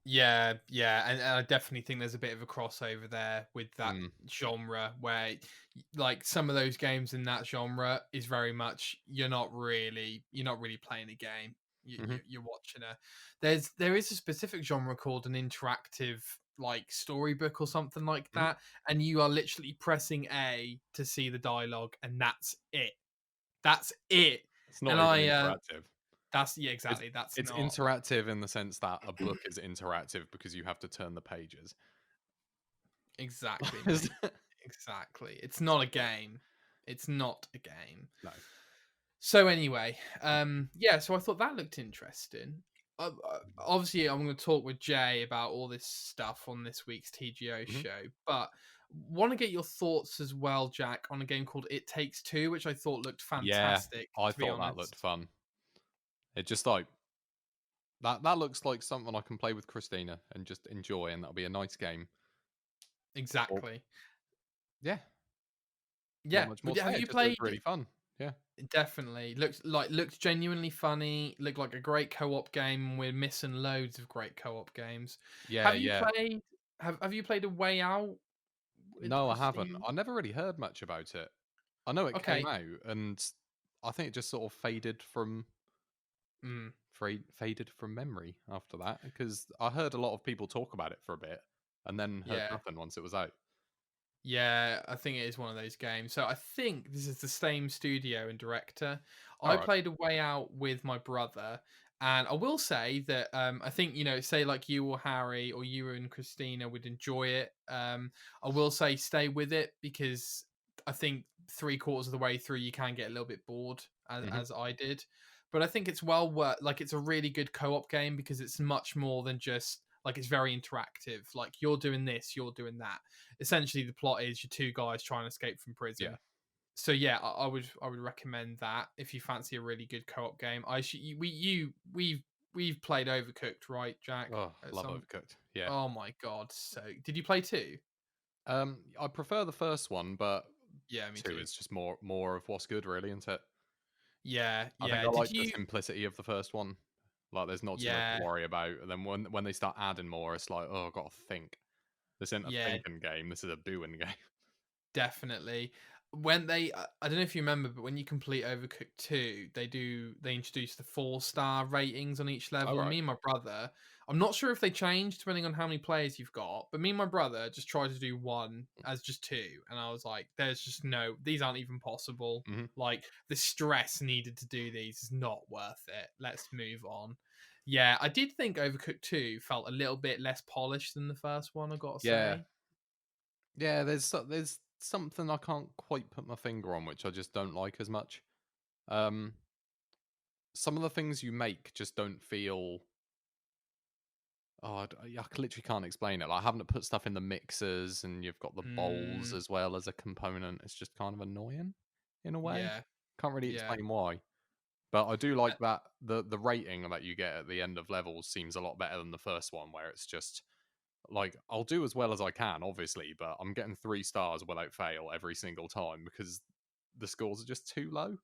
Yeah, yeah, and I definitely think there's a bit of a crossover there with that Mm. genre where, like, some of those games in that genre is very much you're not really playing a game. Hmm. You're watching a. There is a specific genre called an interactive like storybook or something like Hmm. that, and you are literally pressing A to see the dialogue, and that's it. That's it. It's not And even I interactive. that's yeah, It's exactly. That's it's not interactive in the sense that a book is interactive because you have to turn the pages. exactly, mate. Exactly. It's not a game. It's not a game. No. So anyway, yeah. So I thought that looked interesting. Obviously, I'm going to talk with Jay about all this stuff on this week's TGO Mhm. show, but want to get your thoughts as well, Jack, on a game called It Takes Two, which I thought looked Yeah, fantastic. I To be thought that looked honest, fun. It just like that looks like something I can play with Christina and just enjoy, and that'll be a nice game. Well, exactly. yeah, not Yeah. much more But to say. have It you just looked played? really fun. Yeah. Definitely looked genuinely funny. Looked like a great co-op game. We're missing loads of great co-op games. Yeah, Have you yeah. played? Have you played A Way Out with No, I haven't. Christine? I never really heard much about it. I know it came Okay. out, and I think it just sort of Mm, faded from memory after that because I heard a lot of people talk about it for a bit, and then heard yeah. nothing once it was out. Yeah, I think it is one of those games. So I think this is the same studio and director. All I right. played A Way Out with my brother, and I will say that I think say like you or Harry or you and Christina would enjoy it. I will say stay with it because I think 3/4 of the way through you can get a little bit bored Hmm. as I did. But I think it's well worth. Like it's a really good co-op game because it's much more than just like it's very interactive. Like you're doing this, you're doing that. Essentially the plot is you're two guys trying to escape from Yeah. prison. So yeah, I would recommend that if you fancy a really good co-op game. We've played Overcooked, right, Jack? Oh, At love some Overcooked. Yeah. Oh my god, so did you play two? I prefer the first one, but Yeah, me two too. is just more of what's good, really, isn't it? Yeah, I think yeah. I Did like the you? simplicity of the first one. Like, there's not too much to Yeah, worry about. And then when they start adding more, it's like, oh, I've got to think. This isn't a yeah. thinking game. This is a doing game. Definitely. When I don't know if you remember, but when you complete Overcooked 2, they introduce the 4-star ratings on each All level. And right. me and my brother, I'm not sure if they change depending on how many players you've got, but me and my brother just tried to do one as just two. And I was like, there's just no, these aren't even possible. Hmm. Like the stress needed to do these is not worth it. Let's move on. Yeah, I did think Overcooked 2 felt a little bit less polished than the first one, I gotta Yeah. say. Yeah, there's something I can't quite put my finger on, which I just don't like as much. Um, some of the things you make just don't feel. Oh, I literally can't explain it. Like having to put stuff in the mixers, and you've got the bowls Mm, as well as a component. It's just kind of annoying in a way. yeah. Can't really Yeah. explain why, but I do like that the rating that you get at the end of levels seems a lot better than the first one, where it's just like I'll do as well as I can, obviously, but I'm getting 3 stars without fail every single time because the scores are just too low.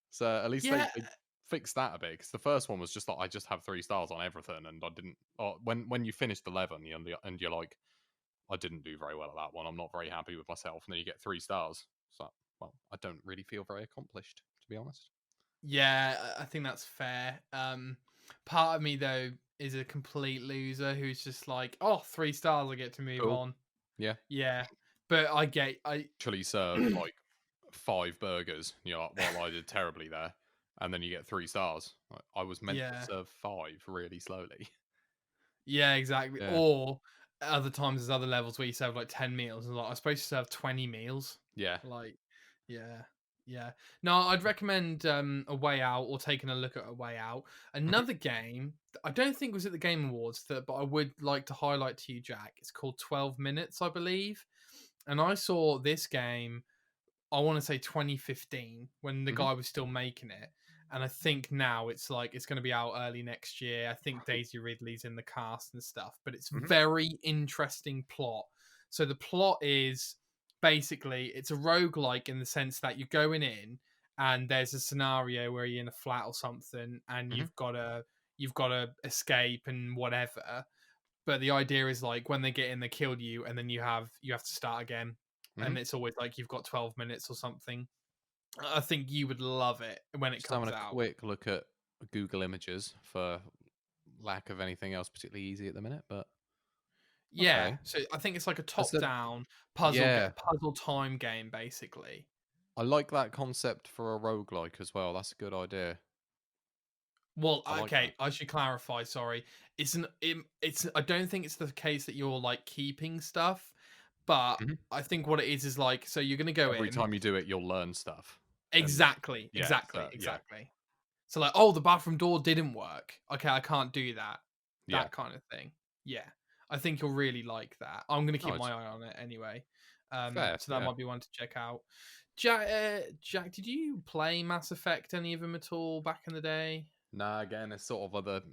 So at least Yeah, they fixed that a bit because the first one was just like I just have 3 stars on everything, and I didn't. When you finish the level and you're like, I didn't do very well at that one. I'm not very happy with myself, and then you get 3 stars. So well, I don't really feel very accomplished, to be honest. yeah, I think that's fair. Part of me though is a complete loser who's just like, oh, 3 stars, I get to move Cool. on. Yeah. Yeah, but I Actually served like 5 burgers. And you're like, well, I did terribly there. And then you get 3 stars. Like, I was meant to yeah, serve 5 really slowly. yeah, exactly. Yeah. Or other times there's other levels where you serve like 10 meals, and like I'm supposed to serve 20 meals. Yeah. Like, yeah, yeah. No, I'd recommend A Way Out or taking a look at A Way Out. Mhm. Another game that I don't think was at the Game Awards, but I would like to highlight to you, Jack. It's called 12 Minutes, I believe. And I saw this game, I want to say 2015, when the Mhm. guy was still making it. And I think now it's like it's going to be out early next year. I think Right. Daisy Ridley's in the cast and stuff, but it's Mhm. very interesting plot. So the plot is basically it's a roguelike in the sense that you're going in and there's a scenario where you're in a flat or something and Mhm. you've got to escape and whatever. But the idea is like when they get in, they kill you, and then you have to start again, Mhm. and it's always like you've got 12 minutes or something. I think you would love it when it Just having comes a out. quick look at Google Images for lack of anything else particularly easy at the minute, but Yeah, okay. so I think it's like a I said, top-down yeah, puzzle time game, basically. I like that concept for a roguelike as well. That's a good idea. Well, I like that. okay, I should clarify. Sorry, it's. I don't think it's the case that you're like keeping stuff, but Mhm. I think what it is like. So you're gonna go Every in. time you do it, you'll learn stuff. And Exactly, yeah, exactly, so yeah, exactly. So like, oh, the bathroom door didn't work. Okay, I can't do that. yeah. That kind of thing. Yeah, I think you'll really like that. I'm gonna keep Nice. my eye on it anyway. Fair, So that yeah. might be one to check out. Jack, did you play Mass Effect any of them at all back in the day? Nah, again, it's sort of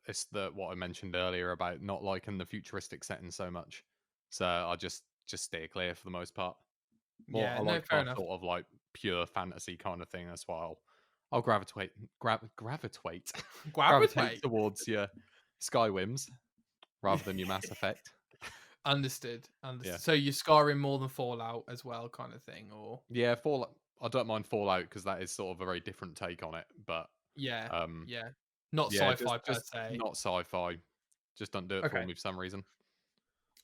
it's the what I mentioned earlier about not liking the futuristic setting so much. So I just steer clear for the most part. More, Yeah, I no, like fair my enough. sort of like pure fantasy kind of thing. That's why I'll gravitate gravitate Gravitate. towards your Skywims rather than your Mass Effect. Understood. Yeah, Understood. So you're scarring more than Fallout as well, kind of thing, or yeah. Fallout. I don't mind Fallout because that is sort of a very different take on it. But yeah, um, yeah, not yeah, sci-fi per just se. not sci-fi. Just don't do it for Okay. me for some reason.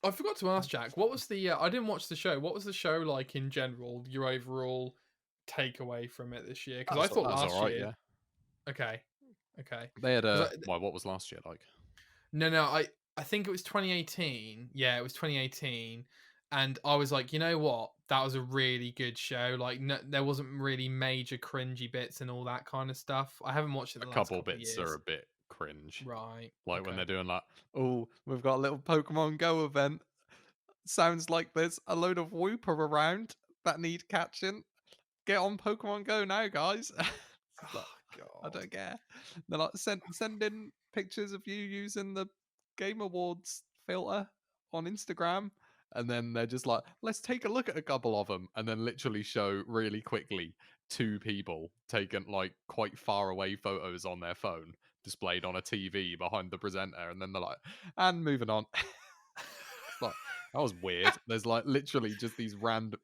I forgot to ask Jack, what was the? I didn't watch the show. What was the show like in general? Your overall takeaway from it this year? Because I thought That's all last right. year. Yeah, Okay, okay. they had Because a well. What was last year like? no, I think it was 2018. Yeah, it was 2018, and I was like, you know what? That was a really good show. Like, no, there wasn't really major cringy bits and all that kind of stuff. I haven't watched it A the last couple couple of bits are years. a bit cringe. Right. Like when Okay. they're doing like, oh, we've got a little Pokemon Go event. Sounds like there's a load of Wooper around that need catching. get on Pokemon Go now, guys. It's like, Oh I God. don't care. They're like, send in pictures of you using the Game Awards filter on Instagram. And then they're just like, let's take a look at a couple of them. And then literally show really quickly 2 people taking like quite far away photos on their phone displayed on a TV behind the presenter. And then they're like, and moving on. It's like, that was weird. There's like literally just these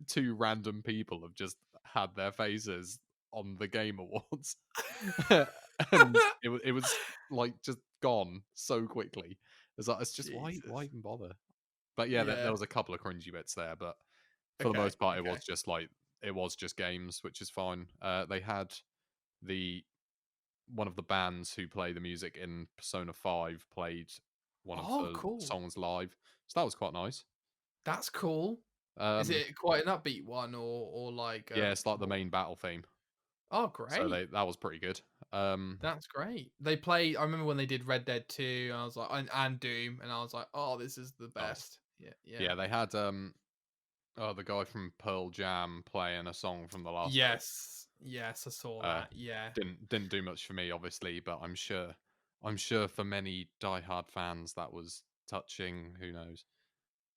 2 random people have just had their faces on the Game Awards. And it was like just gone so quickly. It's like, it's just why Jesus. even bother? But yeah, there Yeah. was a couple of cringy bits there, but for the Okay. most part, Okay. it was just games, which is fine. They had the one of the bands who play the music in Persona 5 played one of Oh, the cool. songs live, so that was quite nice. That's cool. Is Um, it quite an upbeat one or like yeah, it's like the more? main battle theme, Oh, so great. that was pretty good. Um, That's great. They play. I remember when they did Red Dead 2, and I was like, and Doom, and I was like, oh, this is the Nice. best. Yeah, yeah. Yeah, they had oh, the guy from Pearl Jam playing a song from the last game. Yes, yes, I saw Uh, that. Yeah, didn't do much for me, obviously, but I'm sure for many diehard fans that was touching. Who knows?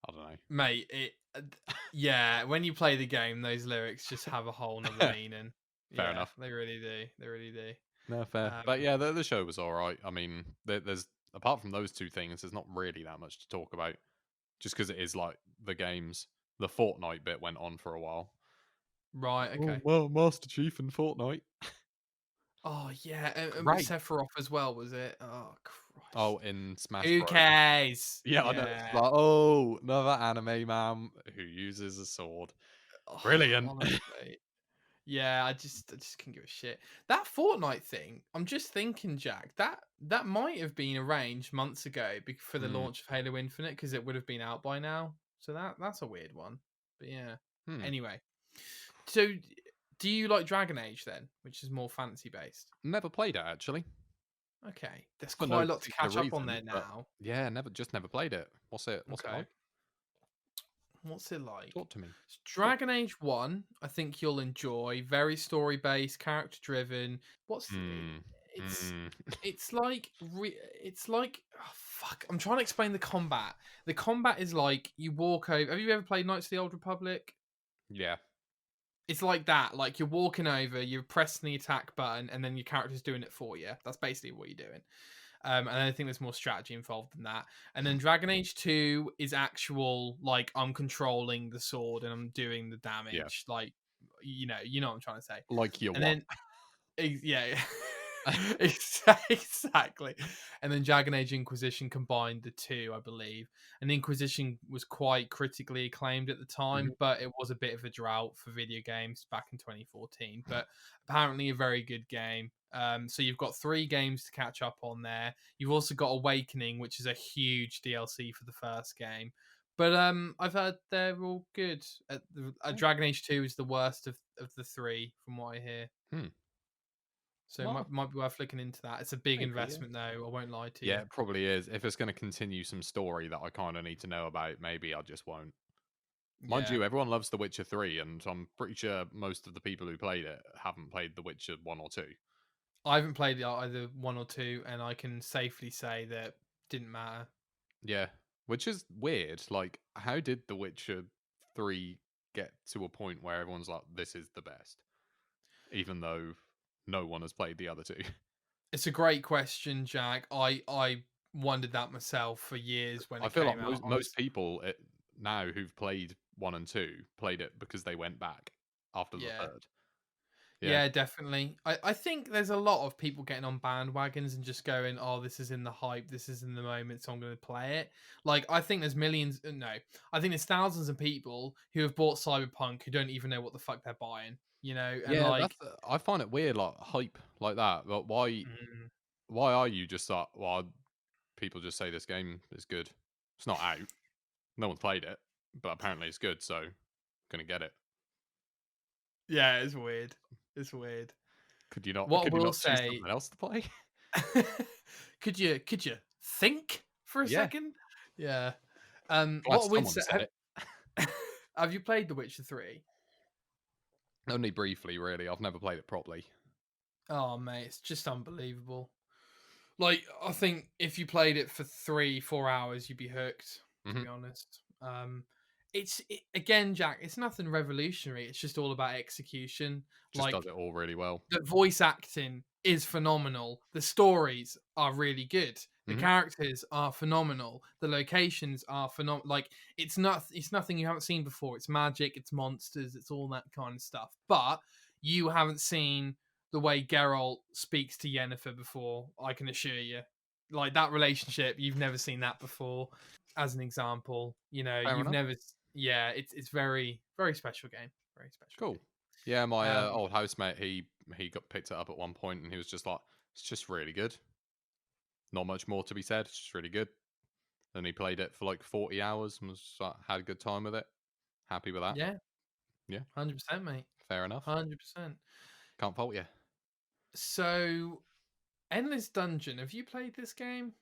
I don't mate. Yeah. When you play the game, those lyrics just have a whole nother know. meaning. Fair Yeah, enough. they really do. They really do. No, fair. But Um, yeah, the show was all right. I mean, there's apart from those 2 things, there's not really that much to talk about. Just because it is like the games. The Fortnite bit went on for a while. right. Oh Okay. well, Master Chief and Fortnite. Oh yeah, and with Great. Sephiroth as well, was it? Oh Oh, Christ. in Smash Who Bros. cares? Yeah, I know. It's Yeah. like, oh, another anime man who uses a sword. Oh, Brilliant. honestly. Yeah, I just couldn't give a shit. That Fortnite thing, I'm just thinking, Jack, that might have been arranged months ago for the Hmm. launch of Halo Infinite because it would have been out by now. So that's a weird one. But yeah. Hmm. Anyway, so do you like Dragon Age then, which is more fantasy based? Never played it actually. Okay, there's For quite no a lot to particular catch up on reason, there but now. yeah, never played it. What's it Okay. like? What's it like? Talk to me. Talk. Dragon Age 1, I think you'll enjoy. Very story based, character driven. What's Hmm. it's Hmm. it's like it's like oh, fuck. I'm trying to explain the combat. The combat is like you walk over. Have you ever played Knights of the Old Republic? Yeah. It's like that. Like you're walking over, you're pressing the attack button, and then your character's doing it for you. That's basically what you're doing. And I think there's more strategy involved than that. And then Dragon Age 2 is actual, like, I'm controlling the sword and I'm doing the Yeah. damage. Like, you know what I'm trying to say. Like you And what? then, yeah, exactly. And then Dragon Age Inquisition combined the two, I believe. And Inquisition was quite critically acclaimed at the time, Mhm. but it was a bit of a drought for video games back in 2014. But apparently a very good game. So you've got 3 games to catch up on there. You've also got Awakening, which is a huge DLC for the first game. But I've heard they're all good. Dragon Age 2 is the worst of the 3, from what I hear. Hmm. So it Well, might be worth looking into that. It's a big maybe, yeah. investment, though. I won't lie to Yeah, you. it probably is. If it's going to continue some story that I kind of need to know about, maybe I just won't. Mind Yeah, you, everyone loves The Witcher 3, and I'm pretty sure most of the people who played it haven't played The Witcher 1 or 2. I haven't played either 1 or 2, and I can safely say that didn't matter. Yeah, which is weird. Like, how did The Witcher 3 get to a point where everyone's like, this is the best, even though no one has played the other 2? It's a great question, Jack. I wondered that myself for years when I it feel like came out. most people now who've played 1 and 2 played it because they went back after the Yeah. third. Yeah, Yeah, definitely. I think there's a lot of people getting on bandwagons and just going, "Oh, this is in the hype, this is in the moment, so I'm going to play it." Like, I think there's millions. No, I think there's thousands of people who have bought Cyberpunk who don't even know what the fuck they're buying. And yeah. like, I find it weird, like hype like that. But mm, why are you just like? Well, people just say this game is good. It's not out. No one's played it, but apparently it's good, so gonna get it. yeah, it's weird. It's weird. Could you not? What I Could you will not choose say, something else to play? could you think for a Yeah, second? Yeah. glad What I would someone say, said it. have you played The Witcher 3? Only briefly, really. I've never played it properly. Oh mate, it's just unbelievable. Like, I think if you played it for 3-4 hours, you'd be hooked. To Hmm. be honest, again, Jack. It's nothing revolutionary. It's just all about execution. Just does Like, it all really well. the voice acting is phenomenal. The stories are really good. The Hmm. characters are phenomenal. The locations are phenomenal. Like, it's nothing you haven't seen before. It's magic, it's monsters, it's all that kind of stuff. But you haven't seen the way Geralt speaks to Yennefer before, I can assure you. Like, that relationship, you've never seen that before. As an example, Fair you've enough. never. Yeah, it's very very special game. Very special Cool. game. Yeah, my Um, old housemate, he got picked it up at one point, and he was just like, "It's just really good. Not much more to be said. It's just really good." And he played it for like 40 hours and was like, had a good time with it. Happy with that. yeah, Yeah, 100%, mate. fair enough. 100%. Can't fault you. So, Endless Dungeon. Have you played this game?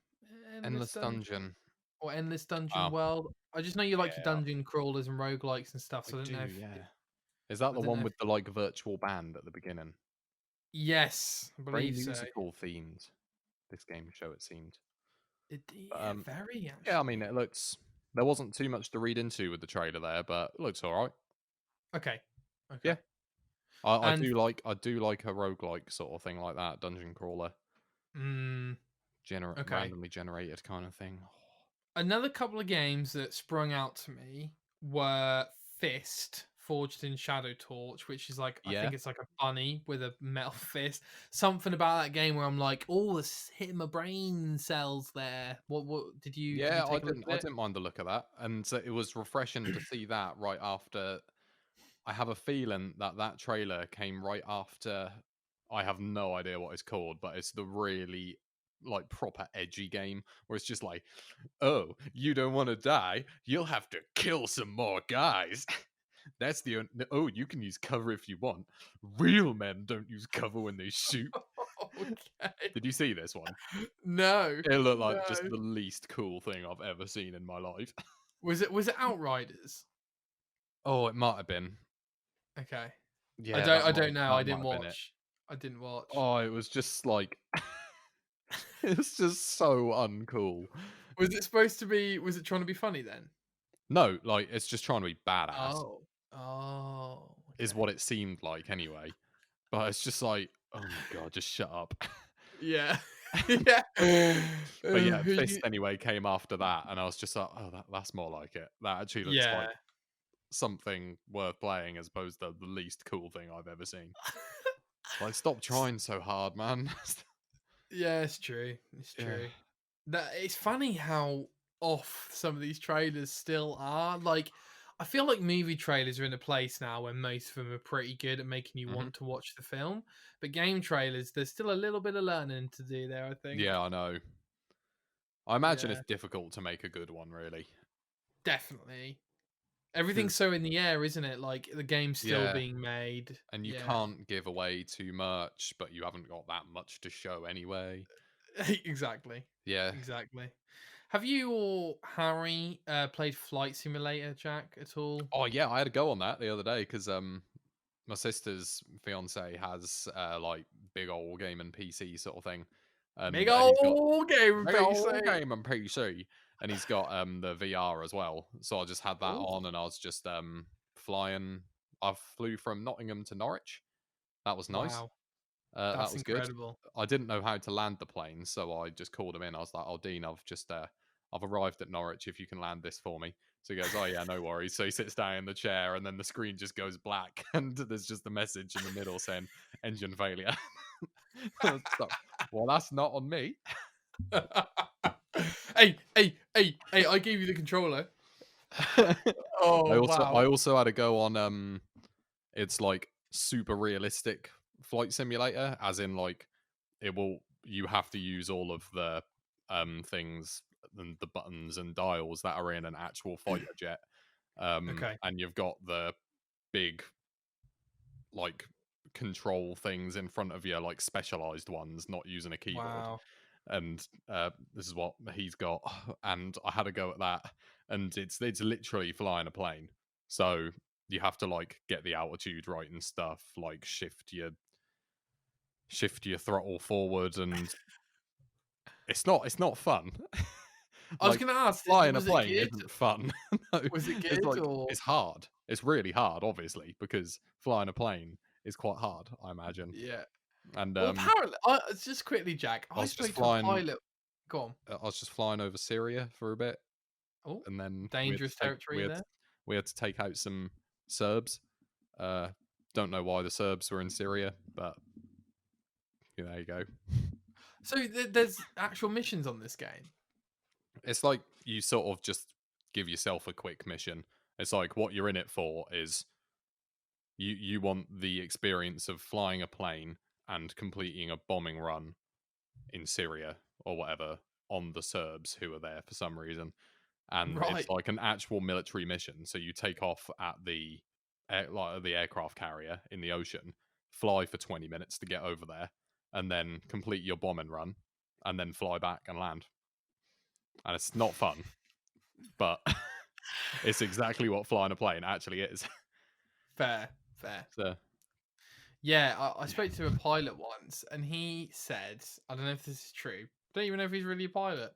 Endless Endless Dungeon Dungeon. or Endless Dungeon Oh, World? I just know you like your yeah, dungeon crawlers and roguelikes and stuff. I So I don't do. know if Yeah. Is that I the don't know one if with the like virtual band at the beginning? yes, I Very believe so. musical themed. This game show it seemed. But, Yeah, very yeah, I mean, actually. it looks. There wasn't too much to read into with the trailer there, but it looks all right. Okay, Yeah, okay, I and do like a roguelike sort of thing like that, dungeon crawler, mm, okay. randomly generated kind of thing. Another couple of games that sprung out to me were Fist, Forged in Shadow Torch, which is like, I Yeah, think it's like a bunny with a metal fist. Something about that game where I'm like, oh, it's hitting my brain cells there. What did you yeah, take a look I at it? didn't mind the look of that, and so it was refreshing to see that right after. I have a feeling that that trailer came right after. I have no idea what it's called, but it's the really like proper edgy game where it's just like, oh, you don't want to die, you'll have to kill some more guys. That's oh, you can use cover if you want. Real men don't use cover when they shoot. Okay. Did you see this one? No, It looked like just no. the least cool thing I've ever seen in my life. Was it Outriders? Oh, it might have been. Okay. I Yeah, don't I don't know. that I might didn't have been it. watch. I didn't watch. Oh, it was just like it's just so uncool. Was it trying to be funny then? No, like it's just trying to be badass, Oh. Oh, is okay. what it seemed like anyway. But it's just like, oh my god, just shut up. Yeah. Yeah. But yeah, Fist You anyway came after that, and I was just like, oh, that's more like it. That actually looks yeah. like something worth playing as opposed to the least cool thing I've ever seen. Like, stop S trying so hard, man. yeah, it's true, it's Yeah. true. That it's funny how off some of these trailers still are, like, I feel like movie trailers are in a place now where most of them are pretty good at making you Hmm. want to watch the film, but game trailers, there's still a little bit of learning to do there, I Yeah, think. I know. I imagine Yeah, it's difficult to make a good one, really. definitely. Everything's Because so in the air, isn't it? Like, the game's still yeah, being made. and you Yeah. can't give away too much, but you haven't got that much to show anyway. Exactly. Yeah. Exactly. Have you or Harry played Flight Simulator, Jack, at all? Oh yeah, I had a go on that the other day because my sister's fiance has like big old gaming PC sort of thing, Big and he's got old game big old PC. gaming PC, and he's got the VR as well. So I just had that Oh, on, and I was just flying. I flew from Nottingham to Norwich. That was nice. wow. That That's was good. incredible. I didn't know how to land the plane, so I just called him in. I was like, "Oh, Dean, I've arrived at Norwich. If you can land this for me." So he goes, "Oh yeah, no worries." So he sits down in the chair, and then the screen just goes black, and there's just a message in the middle saying "engine failure." So, well, that's not on me. Hey, I gave you the controller. I Oh, also wow. I also had to go on it's like super realistic flight simulator, as in like it will you have to use all of the things and the buttons and dials that are in an actual fighter jet. Okay. And you've got the big like control things in front of you, like specialized ones, not using a keyboard. Wow. And this is what he's got. And I had a go at that, and it's literally flying a plane. So you have to like get the altitude right and stuff, like shift your throttle forward, and it's not fun. I was Like, gonna ask, flying a was it plane good? isn't fun. No, Was it it's good like or it's hard. It's really hard, obviously, because flying a plane is quite hard, I imagine. yeah? And Well, apparently, just quickly, Jack. I I was just spoke to a flying. pilot. Go on. I was just flying over Syria for a bit, Oh, and then dangerous territory there. we had to take out some Serbs. Uh, don't know why the Serbs were in Syria, but there you go. So there's actual missions on this game. It's like you sort of just give yourself a quick mission. It's like what you're in it for is you want the experience of flying a plane and completing a bombing run in Syria or whatever on the Serbs who are there for some reason. And it's Right. like an actual military mission. So you take off at the the aircraft carrier in the ocean, fly for 20 minutes to get over there, and then complete your bombing run, and then fly back and land. And it's not fun, but it's exactly what flying a plane actually is. Fair, fair. So, Yeah, I spoke to a pilot once, and he said, I don't know if this is true. Don't even know if he's really a pilot.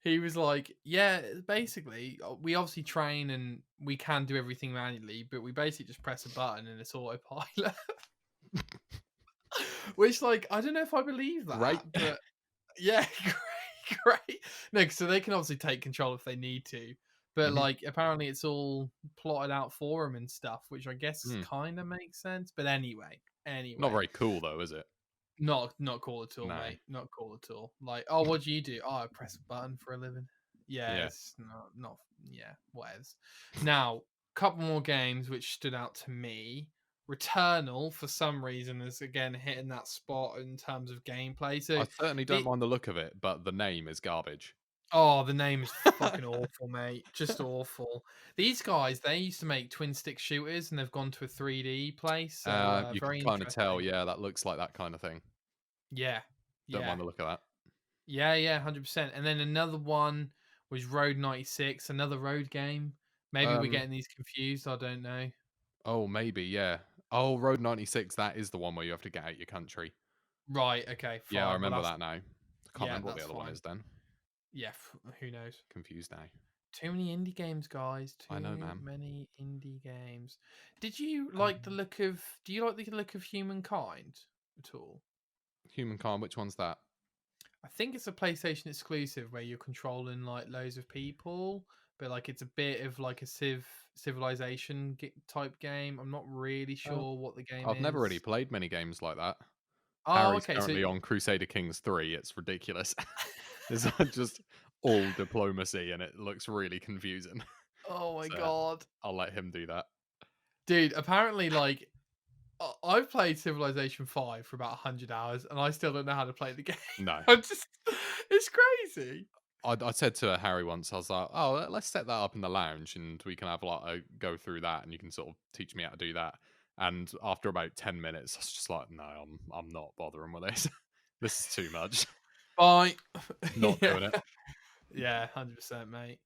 He was like, "Yeah, basically, we obviously train and we can do everything manually, but we basically just press a button and it's autopilot." Which, like, I don't know if I believe that, great. but yeah, great. No, so they can obviously take control if they need to, but Mhm. like, apparently, it's all plotted out for them and stuff, which I guess Mm. kind of makes sense. But anyway, Not very cool though, is it? not cool at all, No. mate. Not cool at all. Like, oh, what do you do? Oh, I press a button for a living. Yeah, Yeah. it's not yeah, whatevs. Now, couple more games which stood out to me. Returnal, for some reason, is again hitting that spot in terms of gameplay. So I certainly don't it mind the look of it, but the name is garbage. oh, the name is fucking awful, mate. Just awful. These guys, they used to make twin stick shooters and they've gone to a 3D place. So You can very kind of tell, interesting. yeah, that looks like that kind of thing. Yeah. Don't Yeah. mind the look of that. Yeah, 100%. And then another one was Road 96, another road game. Maybe we're Um, getting these confused. I don't know. oh, maybe, yeah. Oh, Road 96, that is the one where you have to get out your country. Right. Okay. Yeah, I Fine. Well, remember that's that now. I can't yeah, remember what the that's other one fine. is then. Yeah. Who knows? Confused now. Too many indie games, guys. I know, Too man. many indie games. Did you like the look of? Do you like the look of Humankind at all? Humankind, which one's that? I think it's a PlayStation exclusive where you're controlling like loads of people, but like it's a bit of like a civilization type game. I'm not really Oh, sure what the game I've never really is. played many games like that. Oh, Harry's okay. So, currently on Crusader Kings 3. It's ridiculous. It's just all diplomacy and it looks really confusing. oh my So god, I'll let him do that. dude! Apparently, like I've played Civilization 5 for about 100 hours, and I still don't know how to play the game. No. I just, it's crazy. I said to Harry once, I was like, "Oh, let's set that up in the lounge, and we can have like a go through that, and you can sort of teach me how to do that." And after about 10 minutes, I was just like, "No, I'm not bothering with this. This is too much. Bye. Not yeah, doing it." yeah, 100%, mate.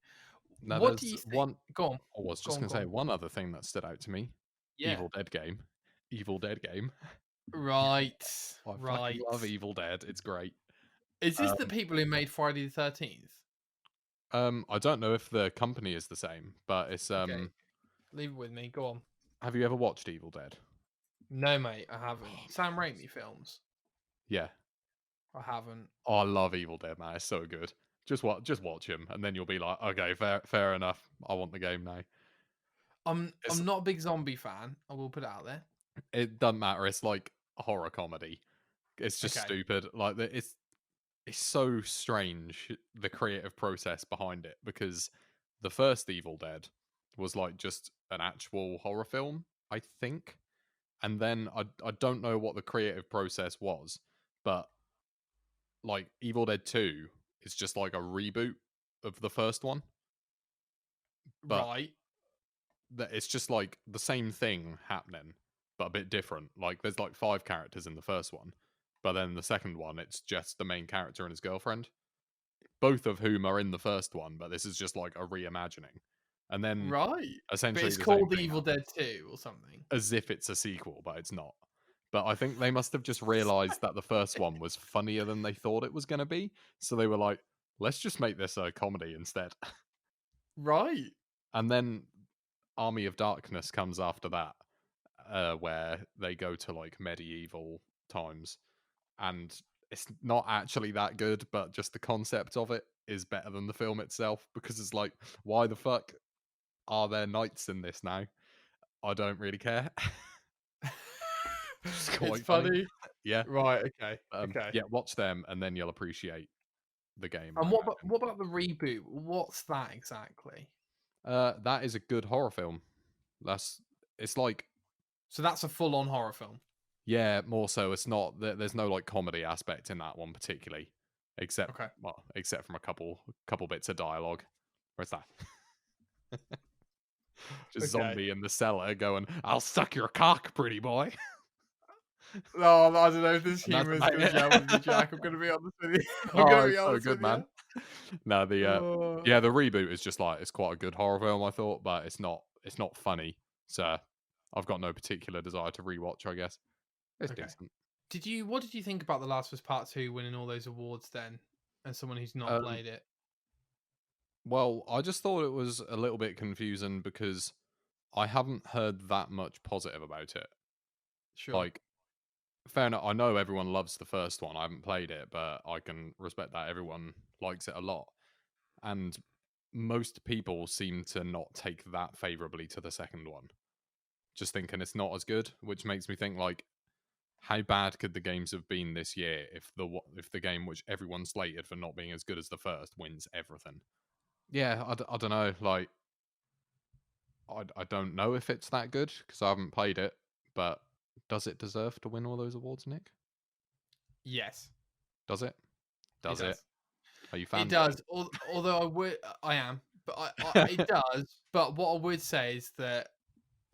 Now, What do there's you think? one. Go on, I was go just on, gonna go say on. one other thing that stood out to me: Yeah. Evil Dead game. Evil Dead game. Right, I fucking right. love Evil Dead. It's great. Is this the Um, people who made Friday the 13th? I don't know if the company is the same, but it's Okay, leave it with me. Go on. Have you ever watched Evil Dead? No, mate, I haven't. Oh, Sam man, Raimi films. yeah. I haven't. Oh, I love Evil Dead, man. It's so good. Just watch him, and then you'll be like, okay, fair enough. I want the game now. It's I'm not a big zombie fan. I will put it out there. it doesn't matter. It's like a horror comedy. It's just Okay. stupid. Like it's so strange the creative process behind it because the first Evil Dead was like just an actual horror film, I think, and then I don't know what the creative process was, but like Evil Dead 2 is just like a reboot of the first one, but Right. it's just like the same thing happening, but a bit different. Like there's like 5 characters in the first one, but then the second one, it's just the main character and his girlfriend, both of whom are in the first one, but this is just like a reimagining. and then Right. But essentially it's the same called The thing Evil happens, Dead 2 or something. as if it's a sequel, but it's not. But I think they must have just realized that the first one was funnier than they thought it was going to be, so they were like, let's just make this a comedy instead. Right. And then Army of Darkness comes after that, where they go to like medieval times, and it's not actually that good, but just the concept of it is better than the film itself, because it's like, why the fuck are there knights in this now? I don't really care. It's It's quite funny. funny. Yeah. Right, okay. Okay. Yeah, watch them and then you'll appreciate the game, I And imagine. what about the reboot? What's that exactly? That is a good horror film. That's it's like, So that's a full-on horror film. yeah, more so. It's not there's no like comedy aspect in that one particularly, except Okay. well, except from a couple bits of dialogue. Where's that? Just Okay. zombie in the cellar going, "I'll suck your cock, pretty boy." No, I don't know if this And that's humor is about gonna gel with me, it. Jack. I'm gonna be honest with you. I'm Oh, gonna be it's so honest good, with man. you. No, Oh, yeah, the reboot is just like, it's quite a good horror film, I thought, but it's not funny. So I've got no particular desire to rewatch, I guess. It's okay. decent. What did you think about The Last of Us Part 2 winning all those awards then? As someone who's not Um, played it. well, I just thought it was a little bit confusing because I haven't heard that much positive about it. Sure. Like, fair enough, I know everyone loves the first one. I haven't played it, but I can respect that everyone likes it a lot. And most people seem to not take that favorably to the second one, just thinking it's not as good, which makes me think like, how bad could the games have been this year if the game which everyone slated for not being as good as the first wins everything? Yeah, I don't know. Like, I don't know if it's that good because I haven't played it, but does it deserve to win all those awards, Nick? Yes, Does it? it Does it? does. Are you It fanboying? does. Although I am, but it does. But what I would say is that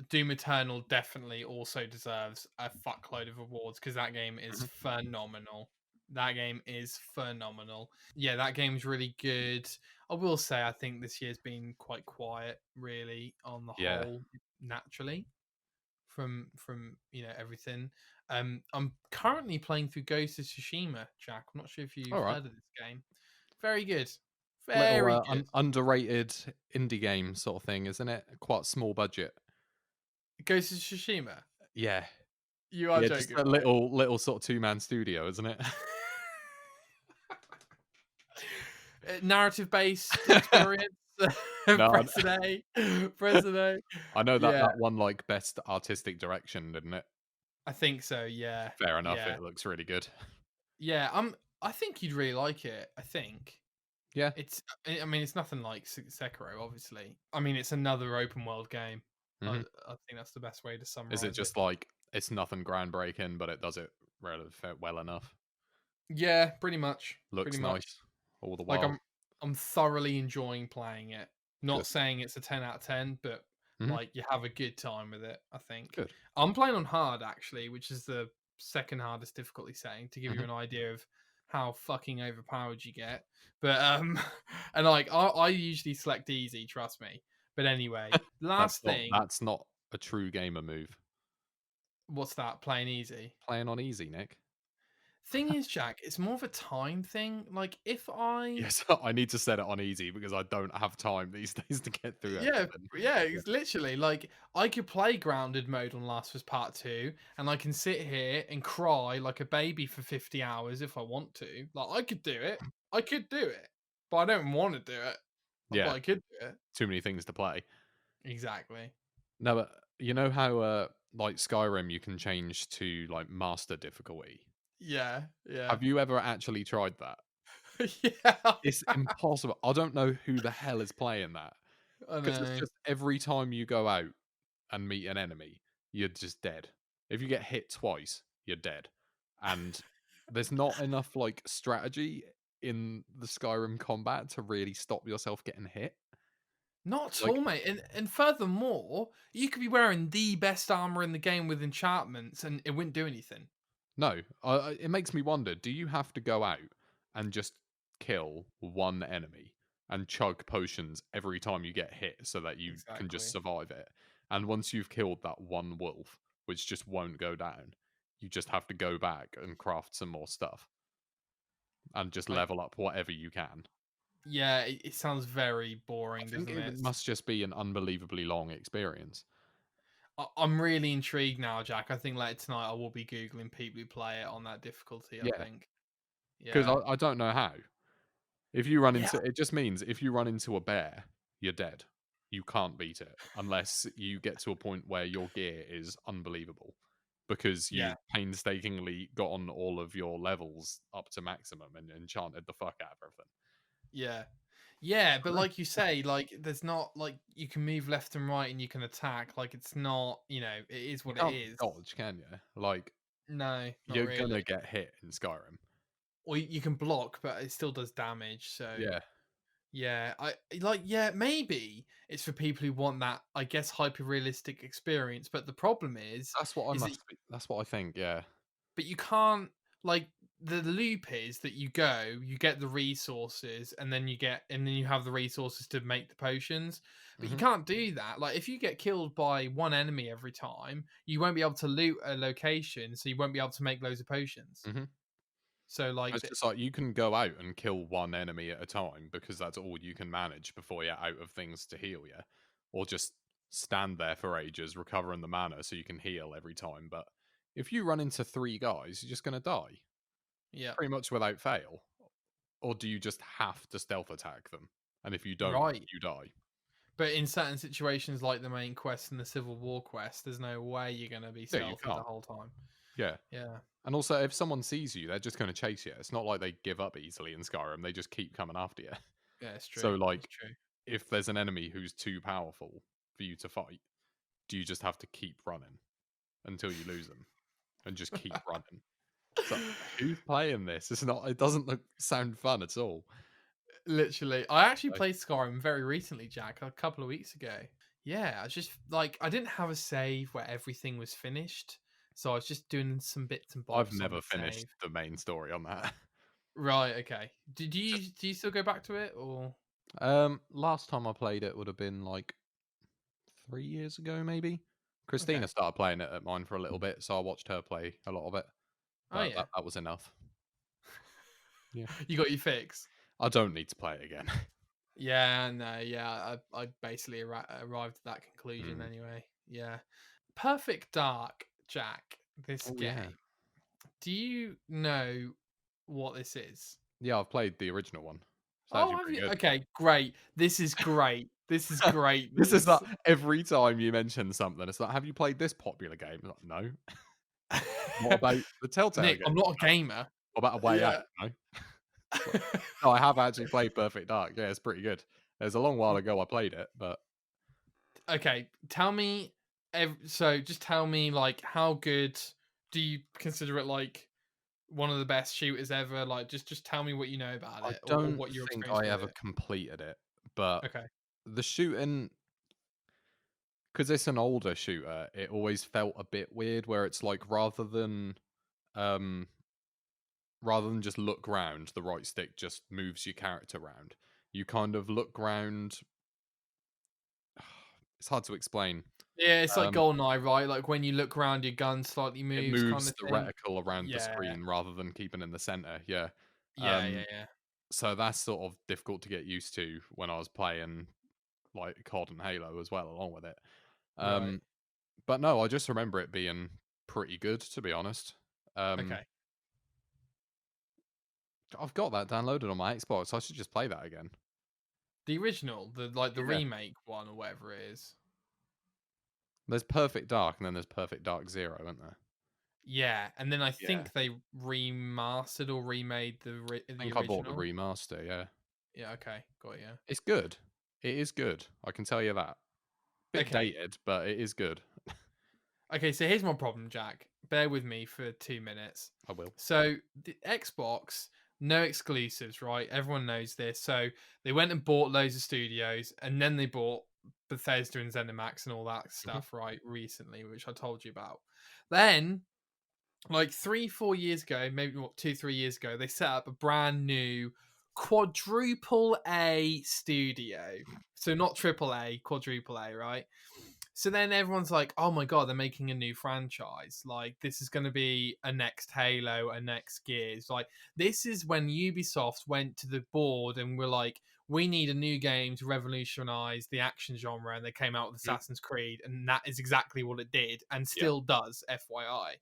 Doom Eternal definitely also deserves a fuckload of awards because that game is Mhm. phenomenal. That game is phenomenal. Yeah, that game's really good. I will say I think this year's been quite quiet, really, on the Yeah. whole, naturally, from everything. I'm currently playing through Ghost of Tsushima, Jack. I'm not sure if All you've right. heard of this game. Very good. Little Very good. underrated indie game sort of thing, isn't it? Quite small budget. Ghost of Tsushima. Yeah. You are Yeah, just joking, a right? little sort of two-man studio, isn't it? Narrative based experience. No, President A. President A. I know that Yeah, that won like best artistic direction, didn't it? I think so. Yeah, Fair enough. yeah, It looks really good. yeah. I think you'd really like it. I think Yeah. it's. I mean, it's nothing like Sekiro, obviously. I mean, it's another open world game. I, Hmm. I think that's the best way to Is it summarize it. just like, it's nothing groundbreaking, but it does it well enough? Yeah, pretty much. Pretty Looks much. nice all the Like while. I'm thoroughly enjoying playing it. Not Good. saying it's a 10 out of 10, but Hmm. like you have a good time with it, I think. Good. I'm playing on hard actually, which is the second hardest difficulty setting to give you Hmm. an idea of how fucking overpowered you get. But and like I usually select easy, trust me. But anyway, last thing, That's not a true gamer move. what's that? Playing easy. Playing on easy, Nick. Thing is, Jack, it's more of a time thing. Like if I Yes, I need to set it on easy because I don't have time these days to get through Yeah, everything. yeah, it's literally like I could play grounded mode on Last of Us Part 2 and I can sit here and cry like a baby for 50 hours if I want to. Like I could do it. I could do it. But I don't want to do it. But Yeah, I could do it. too many things to play. Exactly. No, but you know how like Skyrim you can change to like master difficulty. Yeah, yeah. Have you ever actually tried that? Yeah, It's impossible. I don't know who the hell is playing that I because it's know. just every time you go out and meet an enemy, you're just dead. If you get hit twice, you're dead. And there's not enough like strategy in the Skyrim combat to really stop yourself getting hit. Not at Like, all, mate. And furthermore, you could be wearing the best armor in the game with enchantments and it wouldn't do anything. no, it makes me wonder, do you have to go out and just kill one enemy and chug potions every time you get hit so that you can just Exactly. survive it. And once you've killed that one wolf, which just won't go down, you just have to go back and craft some more stuff and just Like, level up whatever you can. yeah, it sounds very I boring, think doesn't it it? must just be an unbelievably long experience. I'm really intrigued now, Jack. I think later tonight I will be googling people who play it on that difficulty. I Yeah, think. because Yeah. I don't know how. If you run Yeah. into it, just means if you run into a bear, you're dead. You can't beat it unless you get to a point where your gear is unbelievable because Yeah. you've painstakingly gotten all of your levels up to maximum and enchanted the fuck out of everything. Yeah. Yeah, but No, like you say, like there's not like you can move left and right and you can attack. Like it's not, it is you what it can't is. dodge, can you? Like No, not you're really. gonna get hit in Skyrim. Or you can block, but it still does damage. So Yeah, yeah, yeah, maybe it's for people who want that, I guess, hyper realistic experience. But the problem that's what I is that must. That's what I think. Yeah. but you can't like the loop is that you get the resources and then you have the resources to make the potions, but you Hmm. can't do that. Like if you get killed by one enemy every time, you won't be able to loot a location, so you won't be able to make loads of potions. Hmm. So It's just like you can go out and kill one enemy at a time because that's all you can manage before you're out of things to heal you, or just stand there for ages recovering the mana so you can heal every time. But if you run into three guys, you're just gonna die yeah, pretty much without fail. Or do you just have to stealth attack them? And if you don't, right. you die. But in certain situations like the main quest and the Civil War quest, there's no way you're going to be Yeah, you stealthy the can't. whole time. Yeah. Yeah, And also, if someone sees you, they're just going to chase you. It's not like they give up easily in Skyrim. They just keep coming after you. yeah, it's true. So, It's like, true. if there's an enemy who's too powerful for you to fight, do you just have to keep running until you lose them and just keep running? So, who's playing this? It's not. It doesn't sound fun at all. Literally. I actually Like, played Skyrim very recently, Jack, a couple of weeks ago. Yeah, I just like I didn't have a save where everything was finished. So I was just doing some bits and I've bobs on never the finished save. the main story on that. Right, okay. Did Just you still go back to it or last time I played it would have been like 3 years ago, maybe. okay. Christina started playing it at mine for a little bit, so I watched her play a lot of it. Oh But yeah. that was enough. Yeah. You got your fix. I don't need to play it again. Yeah, no, yeah. I basically arrived at that conclusion Mm. anyway. Yeah. Perfect Dark, Jack, this Oh yeah. game. Do you know what this is? Yeah, I've played the original one. It's Oh, actually have pretty you? good. Okay, great. This is great. This is great This is news. like every time you mention something, it's like, have you played this popular game? Like, no. What about the Telltale Nick, game? I'm not a No. gamer. What about A Way Out? Yeah. No. No, I have actually played Perfect Dark. Yeah, it's pretty good. It was a long while ago I played it, but Okay, tell me. So, just tell me, like, how good do you consider it? Like one of the best shooters ever? Like, just tell me what you know about I it, or don't what your think experience I with ever it. completed it. But Okay. the shooting, because it's an older shooter, it always felt a bit weird. Where it's like um, rather than just look round, the right stick just moves your character round. You kind of look round. It's hard to explain. Yeah, it's like Um, GoldenEye, right? Like when you look around, your gun slightly it moves, kind moves of the thing. reticle around the Yeah, screen rather than keeping in the center. Yeah. yeah, yeah, Um, yeah. so that's sort of difficult to get used to when I was playing like COD and Halo as well, along with it. Right. Um, but no, I just remember it being pretty good, to be honest. Um, Okay. I've got that downloaded on my Xbox. So I should just play that again. The original, the Yeah. remake one or whatever it is. There's Perfect Dark, and then there's Perfect Dark Zero, isn't there? Yeah, and then I Yeah. think they remastered or remade I the think I bought the original. remaster. Yeah, Yeah, okay, got you. it's good. It is good. I can tell you that. Bit Okay, dated, but it is good. okay. So here's my problem, Jack. Bear with me for 2 minutes. I will. So the Xbox, no exclusives, right? Everyone knows this. So they went and bought loads of studios, and then they bought Bethesda and ZeniMax and all that Mhm. stuff, right? Recently, which I told you about. Then like 3, 4 years ago, maybe what 2, 3 years ago, they set up a brand new quadruple A studio. So not triple A, quadruple A, right? So then everyone's like, oh my God, they're making a new franchise. Like, this is going to be a next Halo, a next Gears. Like, this is when Ubisoft went to the board and were like, we need a new game to revolutionize the action genre. And they came out with Assassin's Creed. And that is exactly what it did and still does, FYI.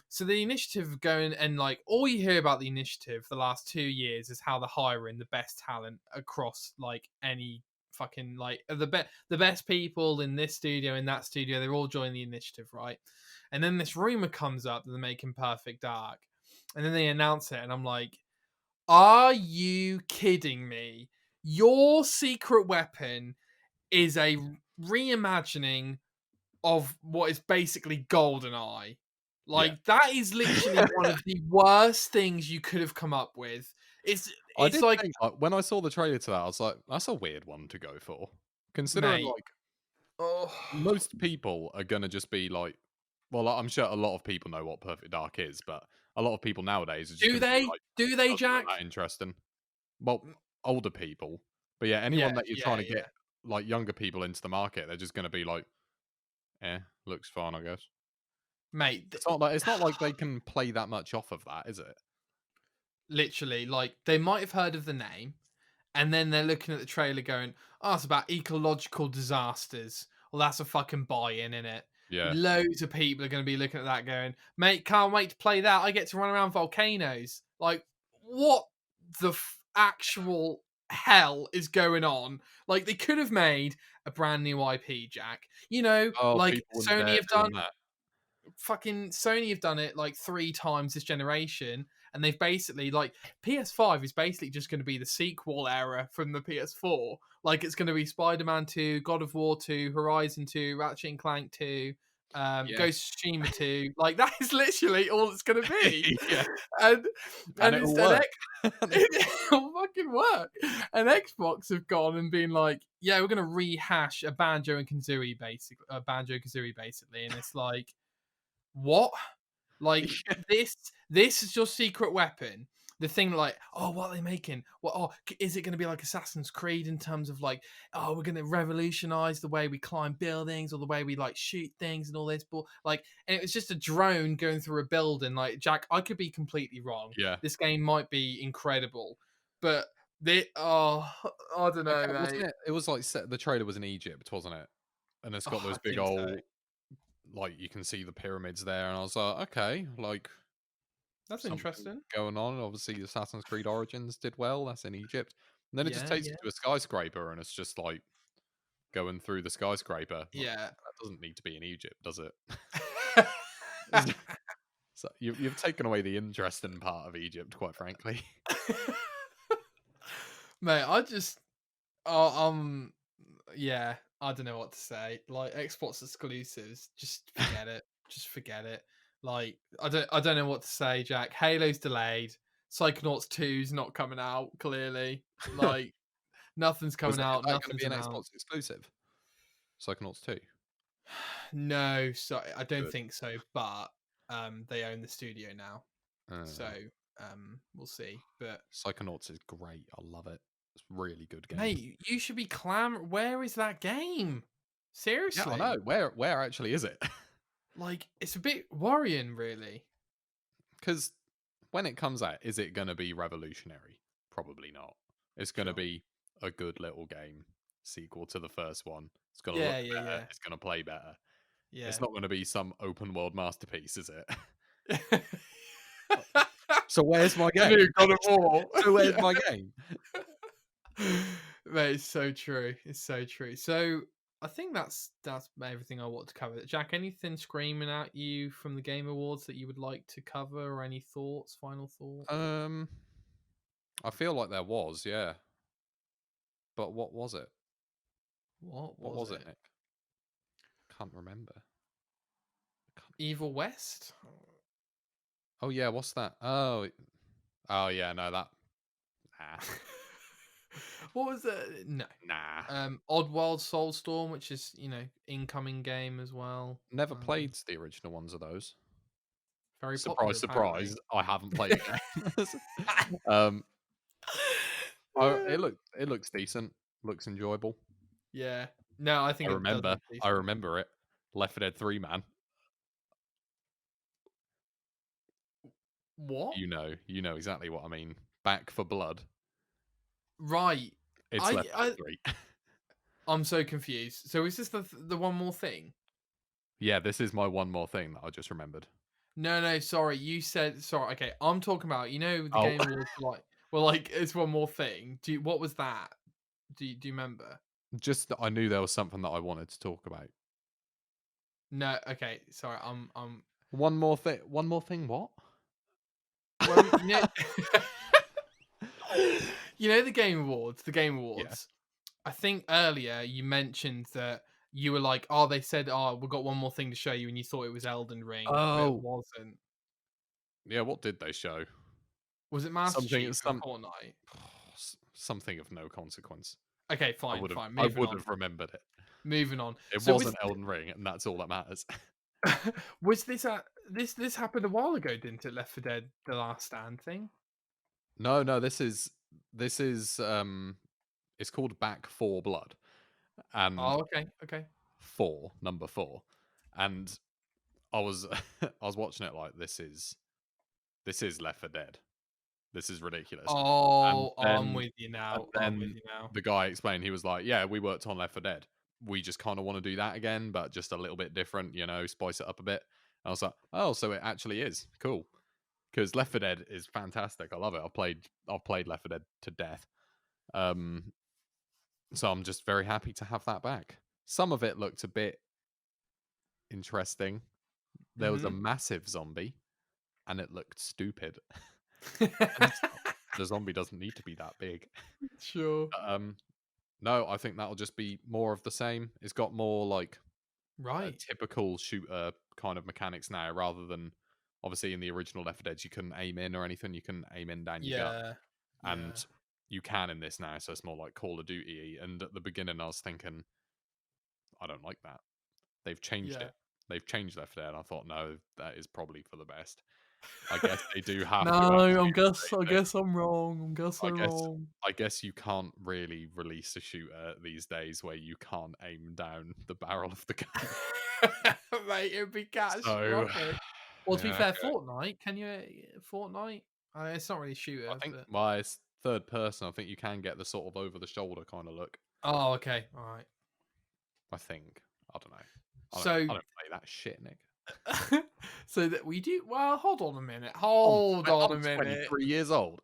So the initiative going, and like all you hear about the initiative the last 2 years is how they're hiring the best talent across like any fucking like the best people in this studio, in that studio, they're all joining the initiative, right? And then this rumor comes up that they're making Perfect Dark, and then they announce it, and I'm like, are you kidding me? Your secret weapon is a reimagining of what is basically GoldenEye. Like that is literally one of the worst things you could have come up with. It's I did like, think, when I saw the trailer to that, I was like, that's a weird one to go for. Considering, mate. like, Oh, most people are gonna just be like, well, I'm sure a lot of people know what Perfect Dark is, but a lot of people nowadays are just do gonna be they? like, Do they, doesn't look Jack? that interesting. Well, older people. But yeah, Yeah, anyone that you're yeah, trying to yeah. get, like, younger people into the market, they're just gonna be like, looks fun, I guess. Mate, It's not like they can play that much off of that, is it? literally, like they might have heard of the name, and then they're looking at the trailer going, oh, it's about ecological disasters. Well, that's a fucking buy-in, innit? Yeah. Loads of people are going to be looking at that going, mate, can't wait to play that. I get to run around volcanoes. Like, what the actual hell is going on? Like, they could have made a brand new IP, Jack. You know, Oh, like people wouldn't Sony dare have doing done that. fucking Sony have done it like 3 times this generation, and they've basically like PS5 is basically just going to be the sequel era from the PS4. Like it's going to be Spider-Man 2, God of War 2, Horizon 2, Ratchet and Clank 2, Yeah. Ghost of Tsushima 2. Like that is literally all it's going to be. Yeah. And And it'll work. it'll fucking work. And Xbox have gone and been like, yeah, we're going to rehash a Banjo and Kazooie basically, and it's like, what? Like this is your secret weapon. The thing like, oh, what are they making? What? Oh, is it going to be like Assassin's Creed in terms of like, oh, we're going to revolutionize the way we climb buildings or the way we like shoot things and all this, but like, and it was just a drone going through a building. Like, Jack, I could be completely wrong. Yeah. This game might be incredible, but I don't know, Okay, wasn't mate. it? It was like the trailer was in Egypt, wasn't it? And it's got Oh, I those big think so. old, like, you can see the pyramids there, and I was like, okay, like, That's something interesting. going on. Obviously, Assassin's Creed Origins did well. That's in Egypt. And then it just Yeah, takes you yeah, to a skyscraper, and it's just like going through the skyscraper. Like, yeah. that doesn't need to be in Egypt, does it? Yeah. So you've taken away the interesting part of Egypt, quite frankly. Mate, yeah, I don't know what to say. Like Xbox exclusives, just forget it. Just forget it. Like I don't know what to say, Jack. Halo's delayed. Psychonauts 2's not coming out, clearly. Like nothing's coming Is out, that going to nothing's be an Xbox announced. exclusive? Psychonauts 2. No, so I don't Good. think so, but they own the studio now. So Uh, we'll see. But Psychonauts is great. I love it. It's a really good game. mate, you should be where is that game? Seriously. Yeah, I know. Where actually is it? Like, it's a bit worrying, really. Because when it comes out, is it going to be revolutionary? Probably not. It's going to Sure. be a good little game, sequel to the first one. It's going to Yeah, look yeah, better. yeah. It's going to play better. Yeah. It's not going to be some open world masterpiece, is it? So So where's my game? God of War. So where's my game? Mate, it's so true. It's so true. So I think that's everything I want to cover. Jack, anything screaming at you from the Game Awards that you would like to cover, or any thoughts, final thoughts? I feel like there was, yeah. But what was it? What What was was it? it, Nick? Can't remember. Evil West? Oh yeah, what's that? Oh yeah, no, that. Nah. What was it? No. Nah. Oddworld Soulstorm, which is, incoming game as well. Never played the original ones of those. Very Surprise, popular, surprise! I haven't played the games. Oh, it looks decent. Looks enjoyable. Yeah. No, I think it does look I decent. remember it. Left 4 Dead 3, man. What? You know exactly what I mean. Back for Blood. Right. It's I, Left 4 Dead I 3. I'm so confused. So is this the one more thing? Yeah, this is my one more thing that I just remembered. No, no, sorry. You said sorry. Okay, I'm talking about the Oh, Game Awards. Like it's one more thing. What was that? Do you remember? just that I knew there was something that I wanted to talk about. No. Okay. Sorry. I'm. One more thing. One more thing. What? When the Game Awards. The Game Yeah. Awards. I think earlier you mentioned that you were like, oh, they said, oh, we've got one more thing to show you, and you thought it was Elden Ring, but it Oh, wasn't. yeah. What did they show? Was it Master Something. Chief for Some. Fortnite? Something of no consequence. Okay, fine, fine. I Moving would on. have remembered it. Moving on. It So wasn't Elden Ring, and that's all that matters. was this happened a while ago, didn't it? Left 4 Dead: The Last Stand thing. No, no. This is it's called Back for Blood, and Oh, okay, okay. number 4, and I was I was watching it like this is Left 4 Dead. This is ridiculous. And Oh, I'm then with you and now. I'm with then you now. the guy explained, he was like, "Yeah, we worked on Left 4 Dead. We just kind of want to do that again, but just a little bit different, spice it up a bit." And I was like, "Oh, so it actually is cool." Because Left 4 Dead is fantastic. I love it. I've played Left 4 Dead to death. Um, so I'm just very happy to have that back. Some of it looked a bit interesting. There was a Mhm. massive zombie, and it looked stupid. And the zombie doesn't need to be that big. Sure. No, I think that'll just be more of the same. It's got more like Right. typical shooter kind of mechanics now, rather than obviously in the original Left 4 Dead you couldn't aim in or anything. You can aim in down your gun, Yeah. and Yeah. you can in this now. So it's more like Call of Duty. And at the beginning, I was thinking, I don't like that. They've changed Yeah. it. They've changed Left 4 Dead. And I thought, no, that is probably for the best. I guess they do have to No, actually I say guess I'm wrong. I I'm guess wrong. I guess you can't really release a shooter these days where you can't aim down the barrel of the gun. Mate, it'd be So catastrophic. Well, to be yeah, fair, okay. Fortnite, can you Fortnite? It's not really a I shooter, think but it's third person. I think you can get the sort of over the shoulder kind of look. oh, okay, all right. I think. I don't know. So, I don't play that shit, Nick. so that we do. Well, hold on a minute. I'm Hold on a I'm minute. 23 years old.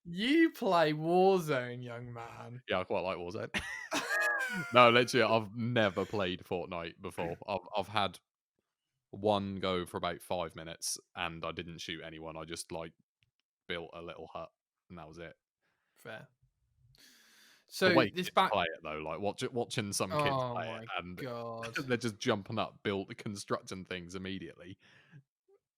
You play Warzone, young man. Yeah, I quite like Warzone. No, literally, I've never played Fortnite before. I've had one go for about 5 minutes, and I didn't shoot anyone. I just like built a little hut, and that was it. Fair. The So way this kids back. play it though, like watching some kids Oh play it, my and god. they're just jumping up, constructing things immediately.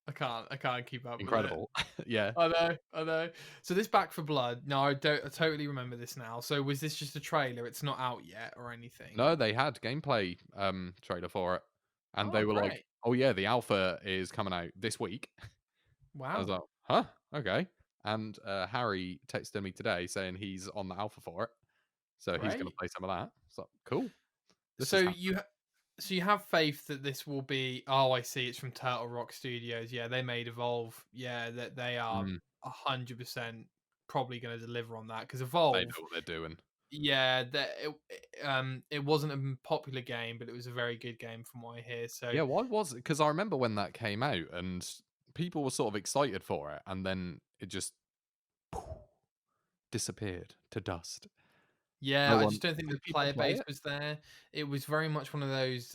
I can't keep up with it. Incredible. Yeah. I know. So this Back for Blood. No, I totally remember this now. So was this just a trailer? It's not out yet or anything. No, they had gameplay trailer for it, and Oh, they were like, great! "Oh yeah, the alpha is coming out this week." I was Wow, like, "Huh? Okay." And Harry texted me today saying he's on the alpha for it, so he's going to great. play some of that. So cool. This So is happening. you have faith that this will be. Oh, I see. It's from Turtle Rock Studios. Yeah, they made Evolve. Yeah, that they are Mm, 100% probably going to deliver on that because they Evolve. know what they're doing. Yeah, it wasn't a popular game, but it was a very good game from what I hear. So Yeah, why was it? Because I remember when that came out, and people were sort of excited for it, and then it just disappeared to dust. yeah, No I one just don't think the did people player play base it? was there. It was very much one of those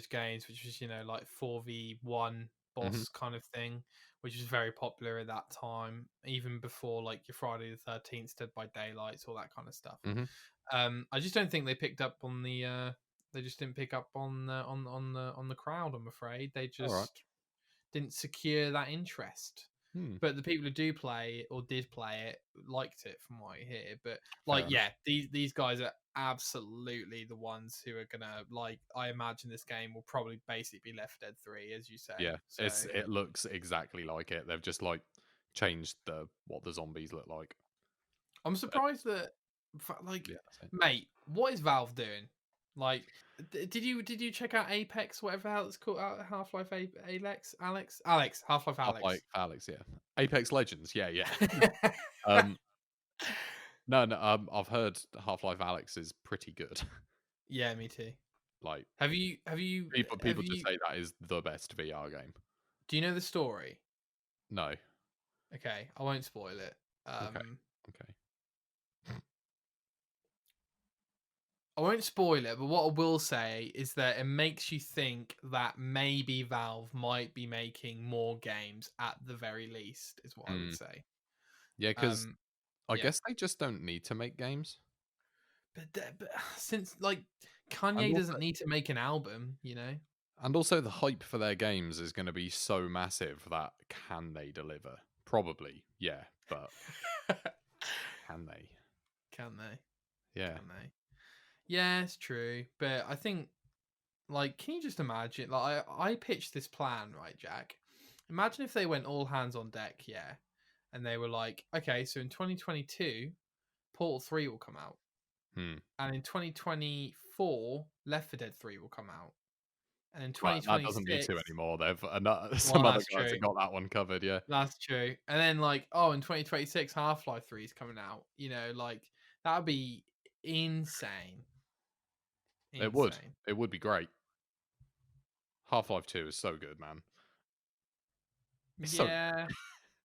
games which was, like 4v1 Hmm. boss kind of thing, which was very popular at that time, even before like your Friday the 13th, Dead by Daylights, all that kind of stuff. Hmm. I just don't think they picked up on they just didn't pick up on the crowd, I'm afraid. They All right. just didn't secure that interest. Hmm. But the people who do play it or did play it liked it from what I hear. But like, Fair enough. yeah, these guys are absolutely the ones who are gonna like. I imagine this game will probably basically be Left 4 Dead 3, as you say. Yeah, So it looks exactly like it. They've just like changed what the zombies look like. I'm surprised that, like, Yeah, that's it. mate, what is Valve doing? Like, did you check out Apex, whatever hell it's called, Half-Life Alex, Half-Life Half-Life Alex. Alyx, yeah. Apex Legends, yeah, yeah. Um, no, no, I've heard Half-Life Alyx is pretty good. Yeah, me too. Like, Have you have you have people just you say that is the best VR game. do you know the story? No. Okay, I won't spoil it. Okay. Okay. I won't spoil it, but what I will say is that it makes you think that maybe Valve might be making more games at the very least, is what I would Mm. say. Yeah, because Um, I yeah, guess they just don't need to make games. but since like And Kanye also doesn't need to make an album, you know. and also the hype for their games is gonna be so massive that can they deliver? Probably, yeah, but can they? Can they? Yeah. Can they? Yeah, it's true, but I think like, can you just imagine? Like, I pitched this plan, right, Jack? Imagine if they went all hands on deck, yeah, and they were like, okay, so in 2022, Portal 3 will come out, Hmm. and in 2024, Left 4 Dead 3 will come out, and in Well, that doesn't need to 2026, anymore. They've well, some other that's guys true. have got that one covered, yeah. That's true. And then like, oh, in 2026, Half-Life 3 is coming out. You know, like that would be insane. It would. Insane. It would be great. Half-Life 2 is so good, man. It's so Yeah.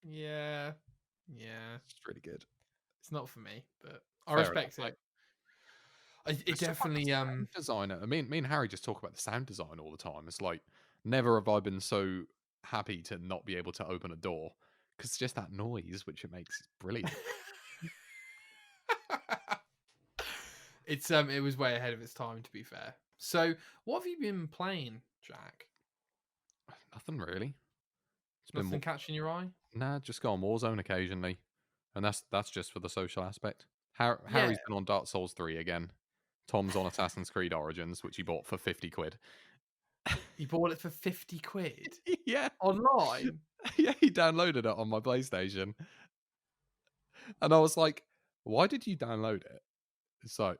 Yeah. Yeah. it's really good. It's not for me, but I Fair enough, respect mate. it. It It's just like the definitely sound designer. Me and Harry just talk about the sound design all the time. It's like never have I been so happy to not be able to open a door because just that noise which it makes is brilliant. it was way ahead of its time, to be fair. So what have you been playing, Jack? Nothing really. It's been Nothing catching your eye? just go on Warzone occasionally, and that's just for the social aspect. Yeah, Harry's been on Dark Souls 3 again. Tom's on Assassin's Creed Origins, which he bought for 50 quid. you bought it for 50 quid Yeah, online. yeah, he downloaded it on my PlayStation, and I was like, "Why did you download it?" It's like,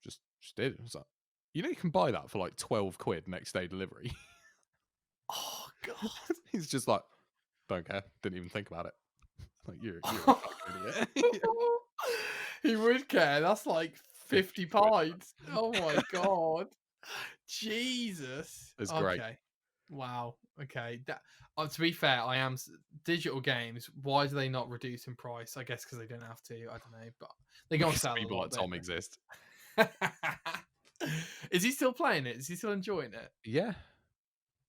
just did. It's like, you can buy that for like 12 quid next day delivery. Oh god. He's just like, don't care, didn't even think about it. Like you're a fucking idiot. He would care. That's like 50 quid. pints. Oh my god. Jesus. It's great. Okay. Wow. Okay. To be fair, I am digital games. Why do they not reduce in price? I guess because they don't have to. I don't know, but they go on Because sale a people lot. like Tom Don't exist. they? Is he still playing it? Is he still enjoying it? Yeah.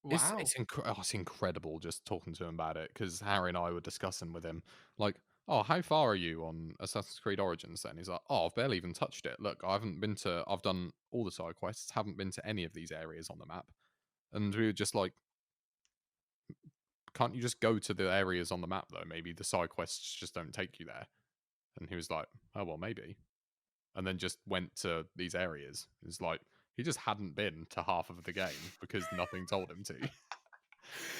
Wow. It's incredible just talking to him about it because Harry and I were discussing with him, like, oh, how far are you on Assassin's Creed Origins then? He's like, oh, I've barely even touched it. Look, I've done all the side quests, haven't been to any of these areas on the map. And we were just like, can't you just go to the areas on the map though? Maybe the side quests just don't take you there. And he was like, oh, well, maybe. And then just went to these areas. It's like, he just hadn't been to half of the game because nothing told him to.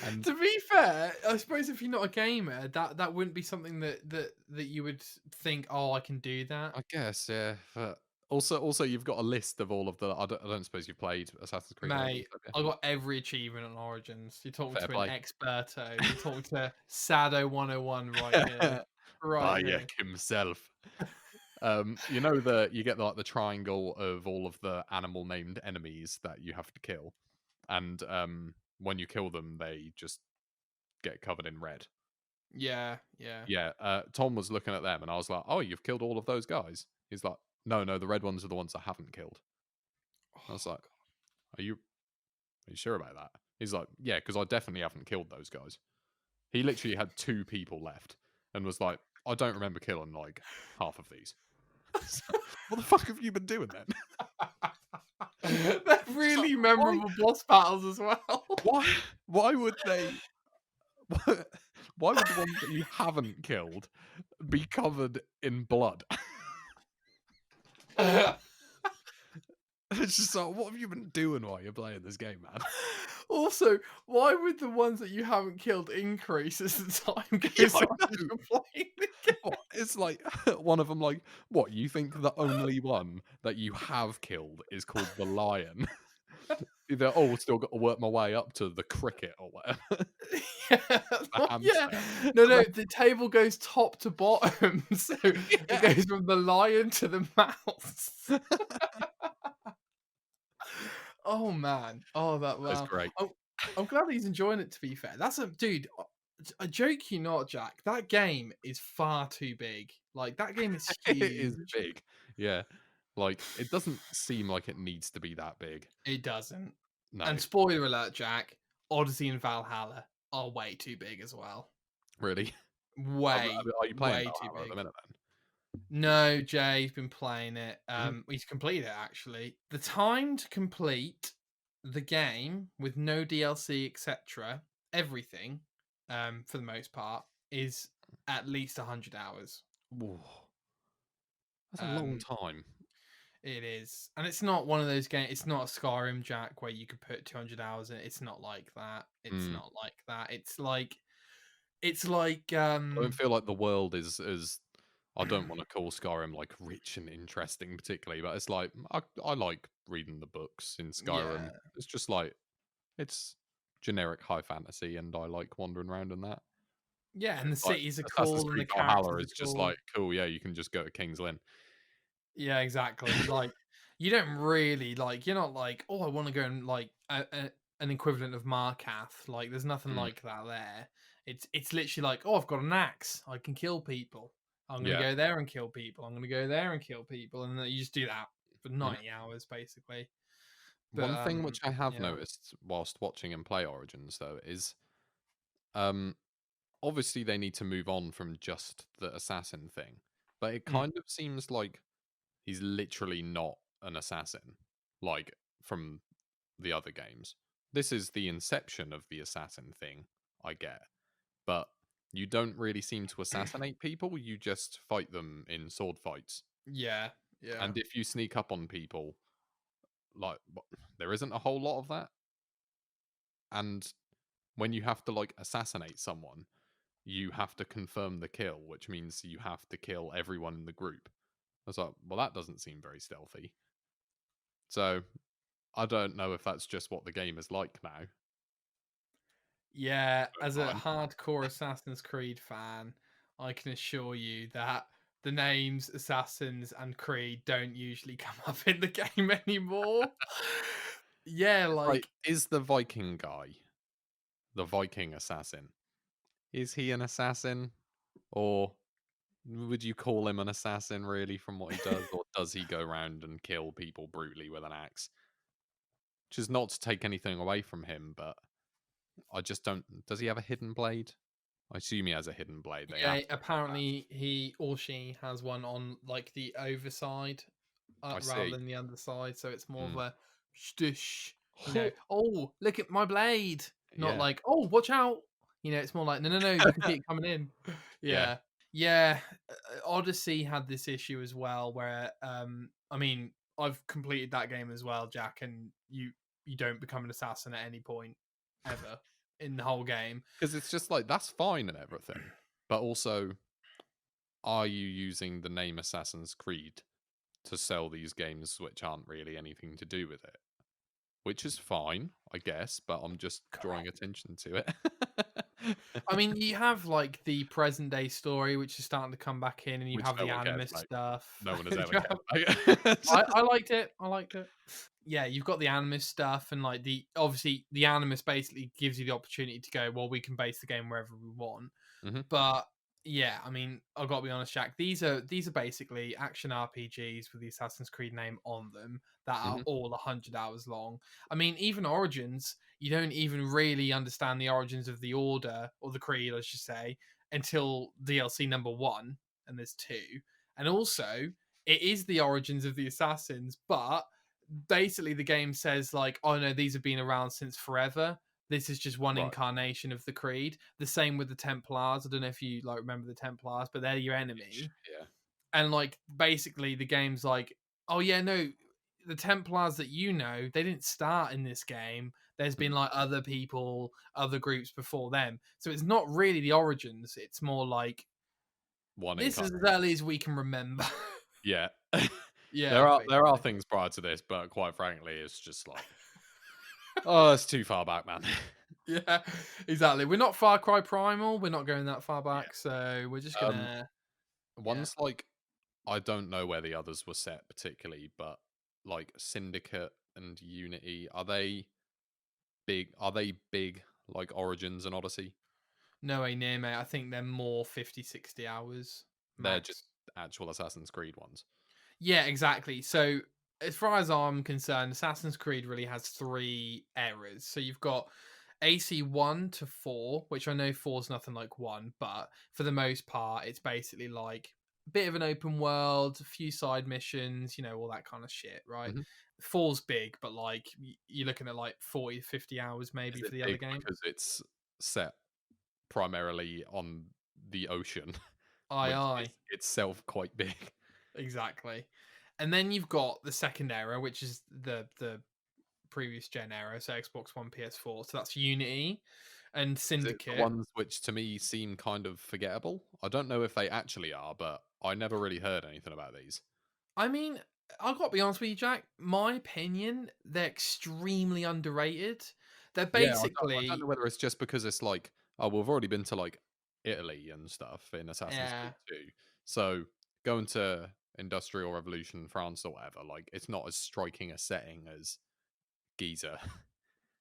And To be fair, I suppose if you're not a gamer, that wouldn't be something that you would think, oh, I can do that. I guess, yeah. But also, you've got a list of all of the. I don't suppose you've played Assassin's Creed Origins, Mate, have I you? got every achievement on Origins. You're talking Fair to an play. experto. You're talking to Sado 101 right here. Right here. Bayek himself. You get like the triangle of all of the animal named enemies that you have to kill, and when you kill them, they just get covered in red. Yeah, yeah. Yeah, Tom was looking at them, and I was like, "Oh, you've killed all of those guys." He's like, "No, no, the red ones are the ones I haven't killed." I was Oh, like, Are you sure about that?" He's like, "Yeah, because I definitely haven't killed those guys." He literally had 2 people left, and was like, "I don't remember killing like half of these." So, what the fuck have you been doing then? they're really Why? memorable boss battles as well. Why? Why would they? Why would the ones that you haven't killed be covered in blood? It's just like, what have you been doing while you're playing this game, man? Also, why would the ones that you haven't killed increase as the time Yeah, goes I on as know. you're playing the game? What? It's like one of them, like, what, you think the only one that you have killed is called the lion? They're, oh, still got to work my way up to the cricket or whatever. Yeah, The yeah. hamster. No, the table goes top to bottom, so it Yeah. goes from the lion to the mouse. Oh man. Oh, that That's wow. great. I'm glad he's enjoying it. To be fair, that's a dude. A joke you not, Jack. That game is far too big. Like that game is It is huge. big. Yeah. Like, it doesn't seem like it needs to be that big. It doesn't. No. And spoiler alert, Jack. Odyssey and Valhalla are way too big as well. Really? Way, Are you playing way too Valhalla at the big. minute then? No, Jay's been playing it. Mhm. He's completed it actually. The time to complete the game with no DLC, etc., everything, for the most part, is at least 100 hours. Ooh, that's a long Um, time. it is, and it's not one of those games. It's not a Skyrim, Jack, where you could put 200 hours in. It's not like that. It's Mm. not like that. It's like I don't feel like the world is I don't want to call Skyrim like rich and interesting particularly, but it's like I like reading the books in Skyrim. yeah, It's just like it's generic high fantasy, and I like wandering around in that. yeah, and the Like cities are Assassin's cool and the Creed Valhalla characters is are just cool. like cool. Yeah, you can just go to King's Lynn. Yeah, exactly. Like, you don't really like. You're not like, oh, I want to go and like an equivalent of Markath. Like, there's nothing Mm. like that there. It's literally like, oh, I've got an axe. I can kill people. I'm gonna Yeah. go there and kill people. I'm gonna go there and kill people, and then you just do that for Mhm. 90 hours basically. But One thing which I have yeah, noticed whilst watching and play Origins though is um obviously they need to move on from just the assassin thing, but it Mm. kind of seems like he's literally not an assassin, like from the other games. This is the inception of the assassin thing, I get, but you don't really seem to assassinate people, you just fight them in sword fights. Yeah, yeah, And if you sneak up on people, like, there isn't a whole lot of that. And when you have to, like, assassinate someone, you have to confirm the kill, which means you have to kill everyone in the group. I was like, well, that doesn't seem very stealthy. So I don't know if that's just what the game is like now. yeah. As a Fine. hardcore Assassin's Creed fan, I can assure you that the names Assassins and Creed don't usually come up in the game anymore. Yeah, Like, like is the Viking guy, the Viking assassin, is he an assassin? Or would you call him an assassin really from what he does? Or does he go around and kill people brutally with an axe? Which is not to take anything away from him, but I just don't. Does he have a hidden blade? I assume he has a hidden blade. They yeah, have to make that. apparently he or she has one on like the overside I rather see. than the underside, so it's more of Mm. a stush. Oh, look at my blade. Not Yeah. like, oh, watch out. It's more like, no, you can see it coming in. Yeah. Yeah. Yeah. Odyssey had this issue as well where I mean, I've completed that game as well, Jack, and you don't become an assassin at any point ever in the whole game. Because it's just like, that's fine and everything. But also, are you using the name Assassin's Creed to sell these games which aren't really anything to do with it? Which is fine, I guess, but I'm just drawing Correct. attention to it. I mean, you have like the present day story, which is starting to come back in, and you Which have no the one cares anime about. stuff. No one has ever You have cared about. I liked it. I liked it. Yeah, you've got the Animus stuff, and like obviously the Animus basically gives you the opportunity to go, well, we can base the game wherever we want. Mhm. But yeah, I mean, I've got to be honest, Jack. These are basically action RPGs with the Assassin's Creed name on them that are Mhm. all 100 hours long. I mean, even Origins, you don't even really understand the origins of the Order or the Creed, I should say, until DLC number 1, and there's 2, and also it is the origins of the assassins, but basically the game says like, oh no, these have been around since forever. This is just one Right. incarnation of the creed. The same with the Templars. I don't know if you like remember the Templars, but they're your enemy. Yeah. And like basically the game's like, oh yeah, no, the Templars that they didn't start in this game. There's been Mhm. like other people, other groups before them. So it's not really the origins. It's more like one in This kind is of, as early as we can remember. yeah. Yeah, there are basically. things prior to this, but quite frankly, it's just like, oh, it's too far back, man. Yeah, exactly. We're not Far Cry Primal. We're not going that far Yeah. back, so we're just Um, gonna. Yeah. ones like, I don't know where the others were set particularly, but like Syndicate and Unity, are they big like Origins and Odyssey? No way near, mate. I think they're more 50, 60 hours They're just max. actual Assassin's Creed ones. Yeah, exactly. So, as far as I'm concerned, Assassin's Creed really has three eras. So, you've got AC 1 to 4, which I know 4 is nothing like 1, but for the most part, it's basically like a bit of an open world, a few side missions, all that kind of shit, right? Mhm. 4's big, but like you're looking at like 40 to 50 hours maybe Is for it the other big game. because it's set primarily on the ocean, Aye, which is aye. itself quite big? Exactly. And then you've got the second era, which is the previous gen era, so Xbox One, PS4. So that's Unity and Is it the Syndicate. ones which to me seem kind of forgettable? I don't know if they actually are, but I never really heard anything about these. I mean, I've got to be honest with you, Jack. My opinion, they're extremely underrated. They're Yeah, I don't know basically, whether it's just because it's like, oh, we've already been to like Italy and stuff in Assassin's yeah, Creed 2. So going to Industrial Revolution, France or whatever, like it's not as striking a setting as Giza.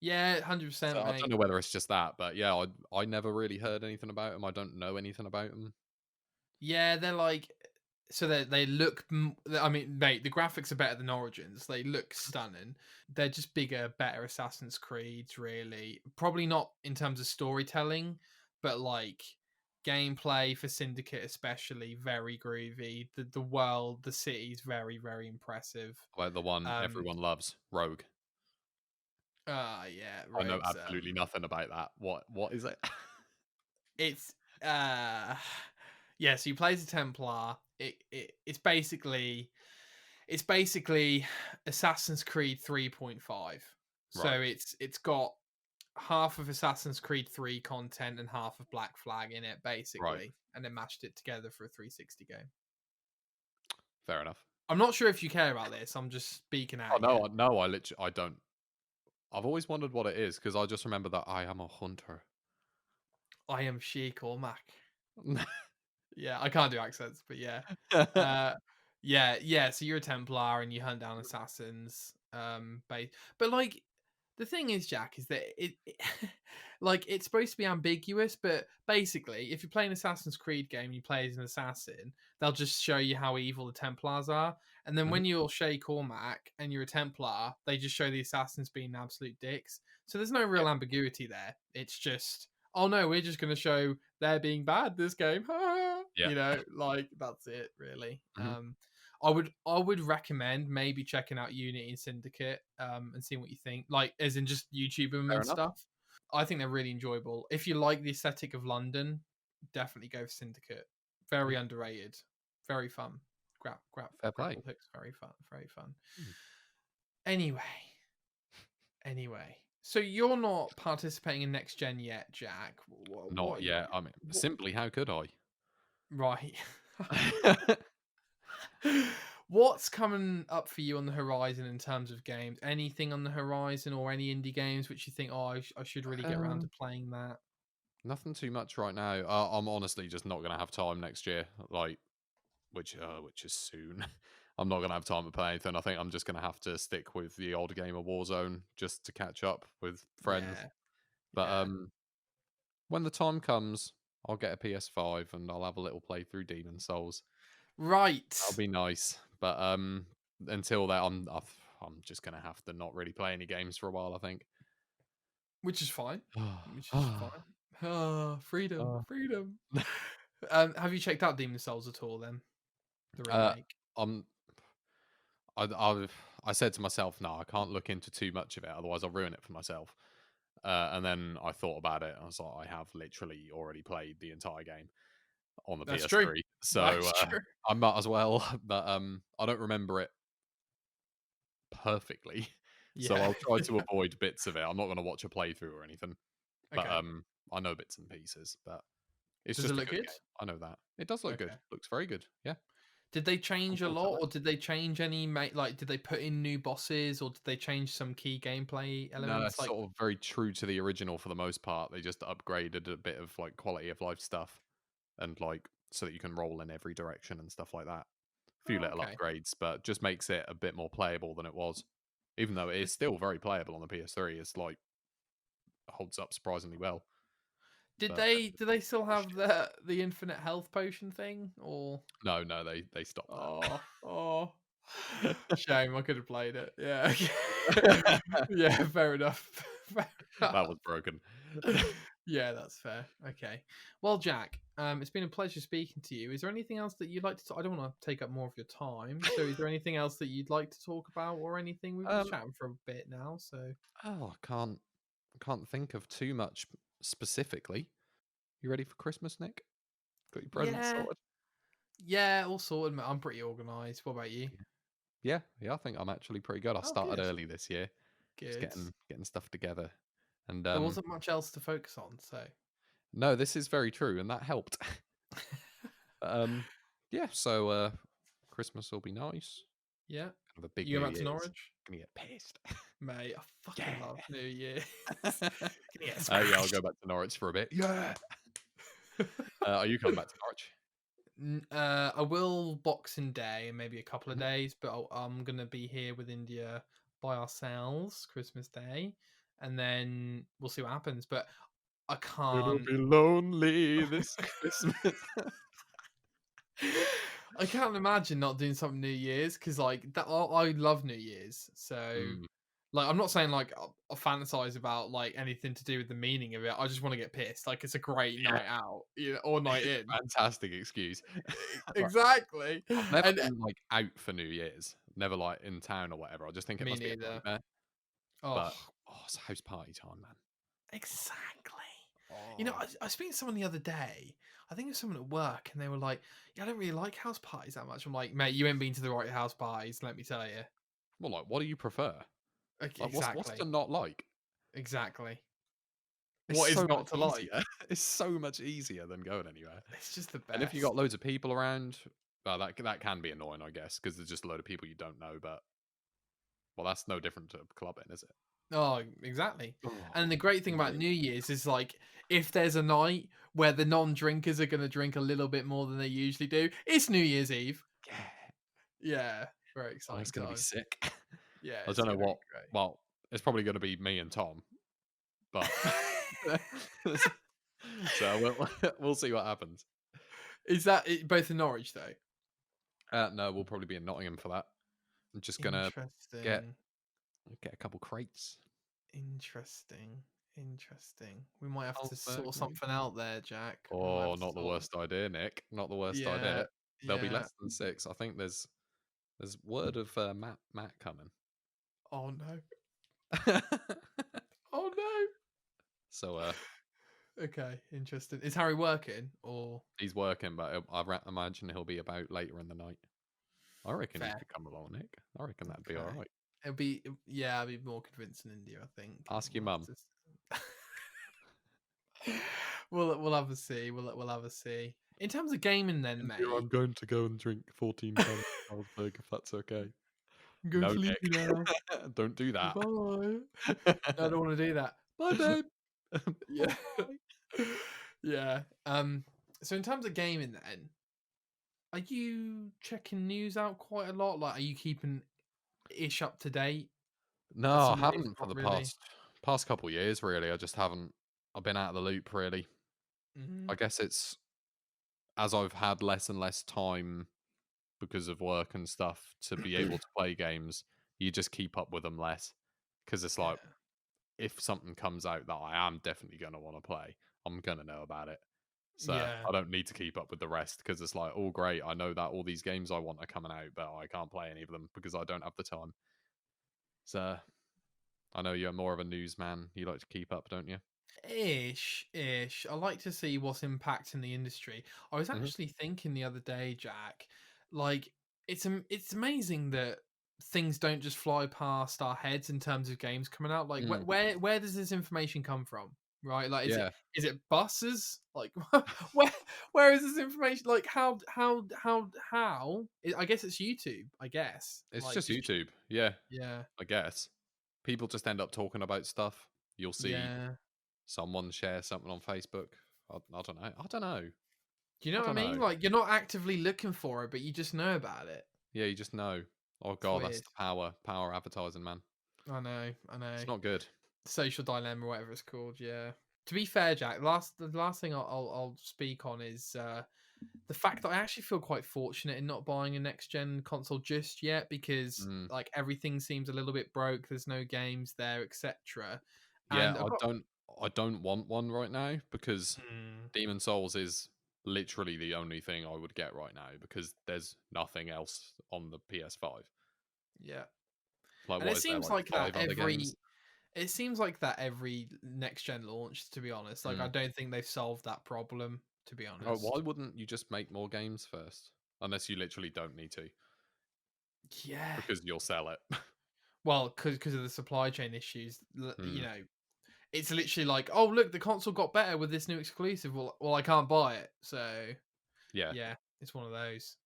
yeah, So 100%, I don't mate. know whether it's just that, but yeah, I never really heard anything about them. I don't know anything about them. Yeah, they're like, so they look. I mean, mate, the graphics are better than Origins. They look stunning. They're just bigger, better Assassin's Creeds. Really, probably not in terms of storytelling, but like gameplay for Syndicate, especially very groovy. The world, the city's very very impressive. Like the one Um, everyone loves, Rogue. yeah, I know Rogue's absolutely nothing about that. What is it? it's yeah. So you play as a Templar. It's basically Assassin's Creed 3.5. So Right, it's got half of Assassin's Creed 3 content and half of Black Flag in it, right. basically, and then mashed it together for a 360 game. Fair enough. I'm not sure if you care about this. I'm just speaking Oh at you. no, no, I literally I don't. I've always wondered what it is because I just remember that I am a hunter. I am Sheik or Mac. Yeah, I can't do accents, but yeah. Fair Uh yeah. So you're a Templar and you hunt down assassins. But like the thing is, Jack, is that like it's supposed to be ambiguous, but basically, if you play an Assassin's Creed game and you play as an assassin, they'll just show you how evil the Templars are. And then when you're Shay Cormac and you're a Templar, they just show the assassins being absolute dicks. So there's no real ambiguity there. It's just, oh no, we're just gonna show they're being bad this game. Yeah. Like that's it really. Mhm. I would recommend maybe checking out Unity and Syndicate and seeing what you think, like as in just YouTube them Fair and enough. stuff. I think they're really enjoyable. If you like the aesthetic of London, definitely go for Syndicate. Very Mhm. underrated, very fun. Fair play. Grapple hooks, very fun, very fun. Mm. Anyway, so you're not participating in next gen yet, Jack. Not yet. I mean, What simply, how could I? right. What's coming up for you on the horizon in terms of games? Anything on the horizon or any indie games which you think, oh, I should really get around to um, playing that? nothing too much right now. I'm honestly just not gonna have time next year. Like, which is soon. I'm not gonna have time to play anything. I think I'm just gonna have to stick with the old game of Warzone just to catch up with friends. Yeah, But yeah. when the time comes, I'll get a PS5 and I'll have a little play through Demon Souls. That'll Right. be nice. But until that, I'm just gonna have to not really play any games for a while. I think. Which is fine. Which is uh, fine. Ah, freedom, freedom. Have you checked out Demon Souls at all then? The uh, remake. I'm. I said to myself, no, I can't look into too much of it, otherwise I'll ruin it for myself. And then I thought about it. And I was like, I have literally already played the entire game on the That's true. PS3, so That's true. I might as well. But I don't remember it perfectly, so Yeah. I'll try to avoid bits of it. I'm not going to watch a playthrough or anything, but Okay. I know bits and pieces. But It's Does it just a look good good? game. I know that. It does look good. Okay. Looks very good. Yeah. Did they Looking change a forward to lot, that. or did they change any like? Did they put in new bosses, or did they change some key gameplay No, elements? it's Like, sort of very true to the original for the most part. They just upgraded a bit of like quality of life stuff and like so that you can roll in every direction and stuff like that. A few oh, little okay. upgrades, but just makes it a bit more playable than it was. Even though it is still very playable on the PS3, it's like holds up surprisingly well. Did But they? Do they still oh, have shit. the infinite health potion thing, or? No, they stopped Oh. Shame, I could have played it. Yeah. that. Yeah, fair enough. Fair That enough. was broken. Yeah, that's fair. Okay. Well, Jack, it's been a pleasure speaking to you. Is there anything else that you'd like to I don't want to take up more of your time. So is there anything else that you'd like to talk about or anything? We've been Um, chatting for a bit now, so I can't think of too much specifically. You ready for Christmas, Nick? Got your presents yeah. sorted? Yeah, all sorted, mate. I'm pretty organized. What about you? Yeah. I think I'm actually pretty good. I Oh, started good. early this year, just Good. getting stuff together. And There wasn't much else to focus on, so no, this is very true, and that helped. um, yeah. So Christmas will be nice. yeah. Kind of a big You New go back to Year's. Norwich? Gonna get pissed. Mate, I fucking Yeah. love New Year. Yeah, I'll go back to Norwich for a bit. Yeah. Are you coming back to Norwich? I will Boxing Day and maybe a couple of Mhm. days, but I'm gonna be here with India by ourselves Christmas Day, and then we'll see what happens. But I It'll can't. be lonely this Christmas. I can't imagine not doing something New Year's because like that. I love New Year's, so Mm, like I'm not saying like I fantasize about like anything to do with the meaning of it. I just want to get pissed. Like it's a great yeah, night out, or night in. fantastic excuse. Right, Exactly, I've never and been like out for New Year's. Never like in town or whatever. I just think it me must be a neither. nightmare. Oh, But it's house party time, man. exactly. You know, Oh, I was speaking to someone the other day. I think it was someone at work, and they were like, "Yeah, I don't really like house parties that much." I'm like, "Mate, you ain't been to the right house parties, let me tell you." well, like, what do you prefer? Like, what's to Exactly. not like? Exactly. It's What is so not much to easier. like? It's so much easier than going anywhere. It's just the And if you best. got loads of people around, well, that can be annoying, I guess, because there's just a load of people you don't know. But well, that's no different to clubbing, is it? Oh, exactly. Oh, And the great thing about mate. New Year's is like if there's a night where the non-drinkers are going to drink a little bit more than they usually do, it's New Year's Eve. Yeah. Yeah, very Oh, it's exciting gonna be times. sick. Yeah, I it's don't know going to be what. Well, it's probably gonna be me and Tom, but great. so we'll see what happens. Is that both in Norwich though? No, we'll probably be in Nottingham for that. I'm just gonna get Interesting. get a couple crates. Interesting. Interesting. We might have to Carlsberg, sort maybe. something out there, Jack. We might have Oh, to not the sort. worst idea, Nick. Not the worst Yeah. idea. There'll be Yeah. less than 6. I think there's word of Matt coming. Oh no. Oh So no. Okay. Interesting. Is Harry working or he's working, but imagine he'll be about later in the night. I reckon you fair? could come along, Nick. I reckon that'd be all Okay. right. It'll be more convincing India, I think. Ask your We'll have mum. to we'll have a see. We'll have a see. In terms of gaming then, India, mate. I'm going to go and drink 14 cans of Carlsberg if that's okay. Go No, sleepy now. Nick. Don't do that. Bye. I don't want to do that. Bye, babe. Yeah. Bye. Yeah. So in terms of gaming then, are you checking news out quite a lot? Like, are you keeping ish up to date? No, As I someone, if haven't for not the really. past couple years, really. I just haven't. I've been out of the loop, really. Hmm. I guess it's as I've had less and less time because of work and stuff to be able to play games, you just keep up with them less. Because it's like, Yeah. if something comes out that I am definitely going to want to play, I'm going to know about it. So Yeah. I don't need to keep up with the rest because it's like, oh, great. I know that all these games I want are coming out, but I can't play any of them because I don't have the time. So I know you're more of a newsman. You like to keep up, don't you? Ish. I like to see what's impacting the industry. I was Hmm. actually thinking the other day, Jack, like it's amazing that things don't just fly past our heads in terms of games coming out. Like Mm. where does this information come from? right? Like, Yeah, is it buses? Like, where where is this information? Like, how? I guess it's YouTube. I guess, it's like, just just YouTube. Yeah, yeah, I guess people just end up talking about stuff. You'll see yeah. someone share something on Facebook. I don't know. I don't know. Do you know I what I don't mean? know. Like, you're not actively looking for it, but you just know about it. Yeah, you just know. Oh It's god, that's weird. the power advertising, man. I know. It's not good. Social dilemma, whatever it's called. Yeah. To be fair, Jack, the last thing I'll speak on is the fact that I actually feel quite fortunate in not buying a next gen console just yet because Mm. like everything seems a little bit broke. There's no games there, etc. Yeah, And I've got I don't want one right now because mm, Demon Souls is literally the only thing I would get right now because there's nothing else on the PS5. yeah, Like and what is there, like five other games? it seems like that every next gen launch. To be honest, like I Mm. don't think they've solved that problem. To be Oh, why honest, wouldn't you just make more games first? Unless you literally don't need to, yeah. because you'll sell it. Well, because of the supply chain issues, Mm. it's literally like, oh look, the console got better with this new exclusive. Well, I can't buy it, so Yeah. yeah, it's one of those.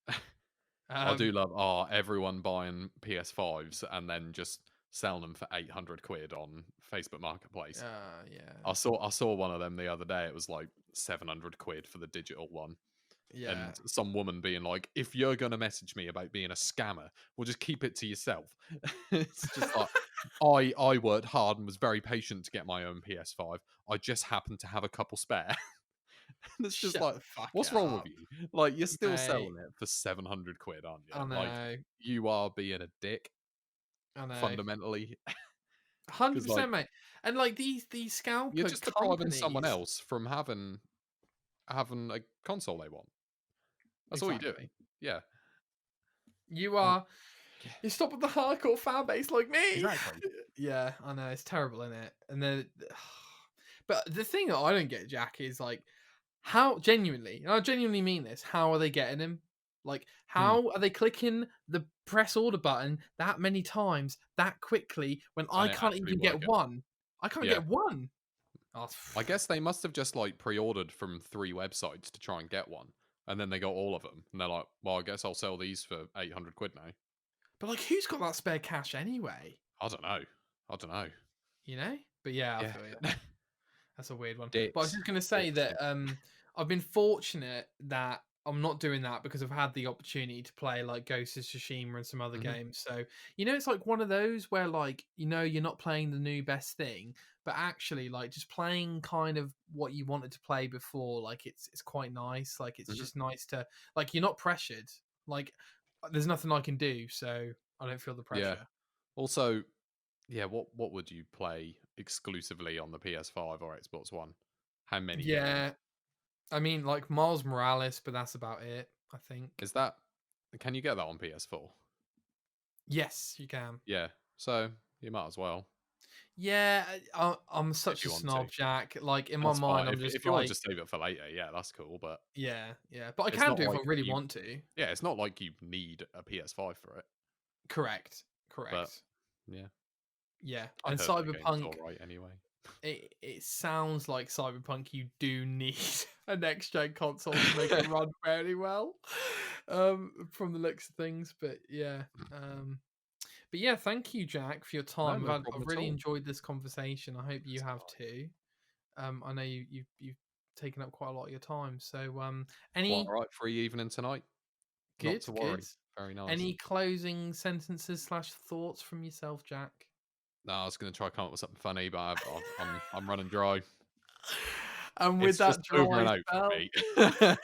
I do Um, love everyone buying PS5s and then just selling them for 800 quid on Facebook Marketplace. yeah, I saw one of them the other day. It was like 700 quid for the digital one. yeah, And some woman being like, if you're going to message me about being a scammer, well, just keep it to yourself. It's just like, I worked hard and was very patient to get my own PS5. I just happened to have a couple spare. And it's just shut like, the fuck what's wrong with up, you? Like, you're still mate. selling it for 700 quid, aren't you? I Like, know, you are being a dick, I know, fundamentally. hundred Because, like, percent, mate. And like these you're scalper just depriving someone companies, else from having a console they want. That's all you're exactly. doing. Yeah. You Like, are yeah, you stop with the hardcore fan base like me. exactly. Yeah, I know it's terrible, isn't it? And then, but the thing that I don't get, Jack, is like how genuinely, and I genuinely mean this. How are they getting him? Like, Hmm. how are they clicking the press order button that many times that quickly when I And it can't actually even get working. one? I can't Yeah. get one. Oh, I guess they must have just like pre-ordered from 3 websites to try and get one, and then they got all of them, and they're like, "Well, I guess I'll sell these for 800 quid now." but like, who's got that spare cash anyway? I don't know. I don't know. You know? But yeah, I Yeah. feel you. That's a weird one. But I was Dicks. just gonna say Dicks. that I've been fortunate that I'm not doing that because I've had the opportunity to play like Ghost of Tsushima and some other Hmm. games. So it's like one of those where like you're not playing the new best thing, but actually like just playing kind of what you wanted to play before. Like it's quite nice. Like it's Hmm. just nice to like you're not pressured. Like there's nothing I can do, so I don't feel the Yeah. pressure. Also, yeah, what would you play exclusively on the PS5 or Xbox One? How many games? Yeah, I mean like Miles Morales, but that's about it. I think. Is that can you get that on PS4? Yes, you can. Yeah. So, you might as well Yeah, I'm if such a you want to. snob, Jack. Like in my That's mind, fine. I'm just If you want to like, just save it for later, yeah, that's cool, but yeah, yeah. But I it's can not do if I like really you want to. yeah, it's not like you need a PS5 for it, Correct, but correct. yeah. Yeah, I've and heard that game was Cyberpunk. alright anyway. It sounds like Cyberpunk. You do need a next gen console to make it run fairly well, from the looks of things. But yeah, thank you, Jack, for your No, time. no I've problem at really all. enjoyed this conversation. I hope you That's have all right. too. I know you've taken up quite a lot of your time. So, Quite any alright. Free evening tonight. Not good, to good. worry. Very nice. Any closing sentences slash thoughts from yourself, Jack? No, I was going to try come up with something funny, but I'm running dry. And with It's just that over dry and out for spell, me.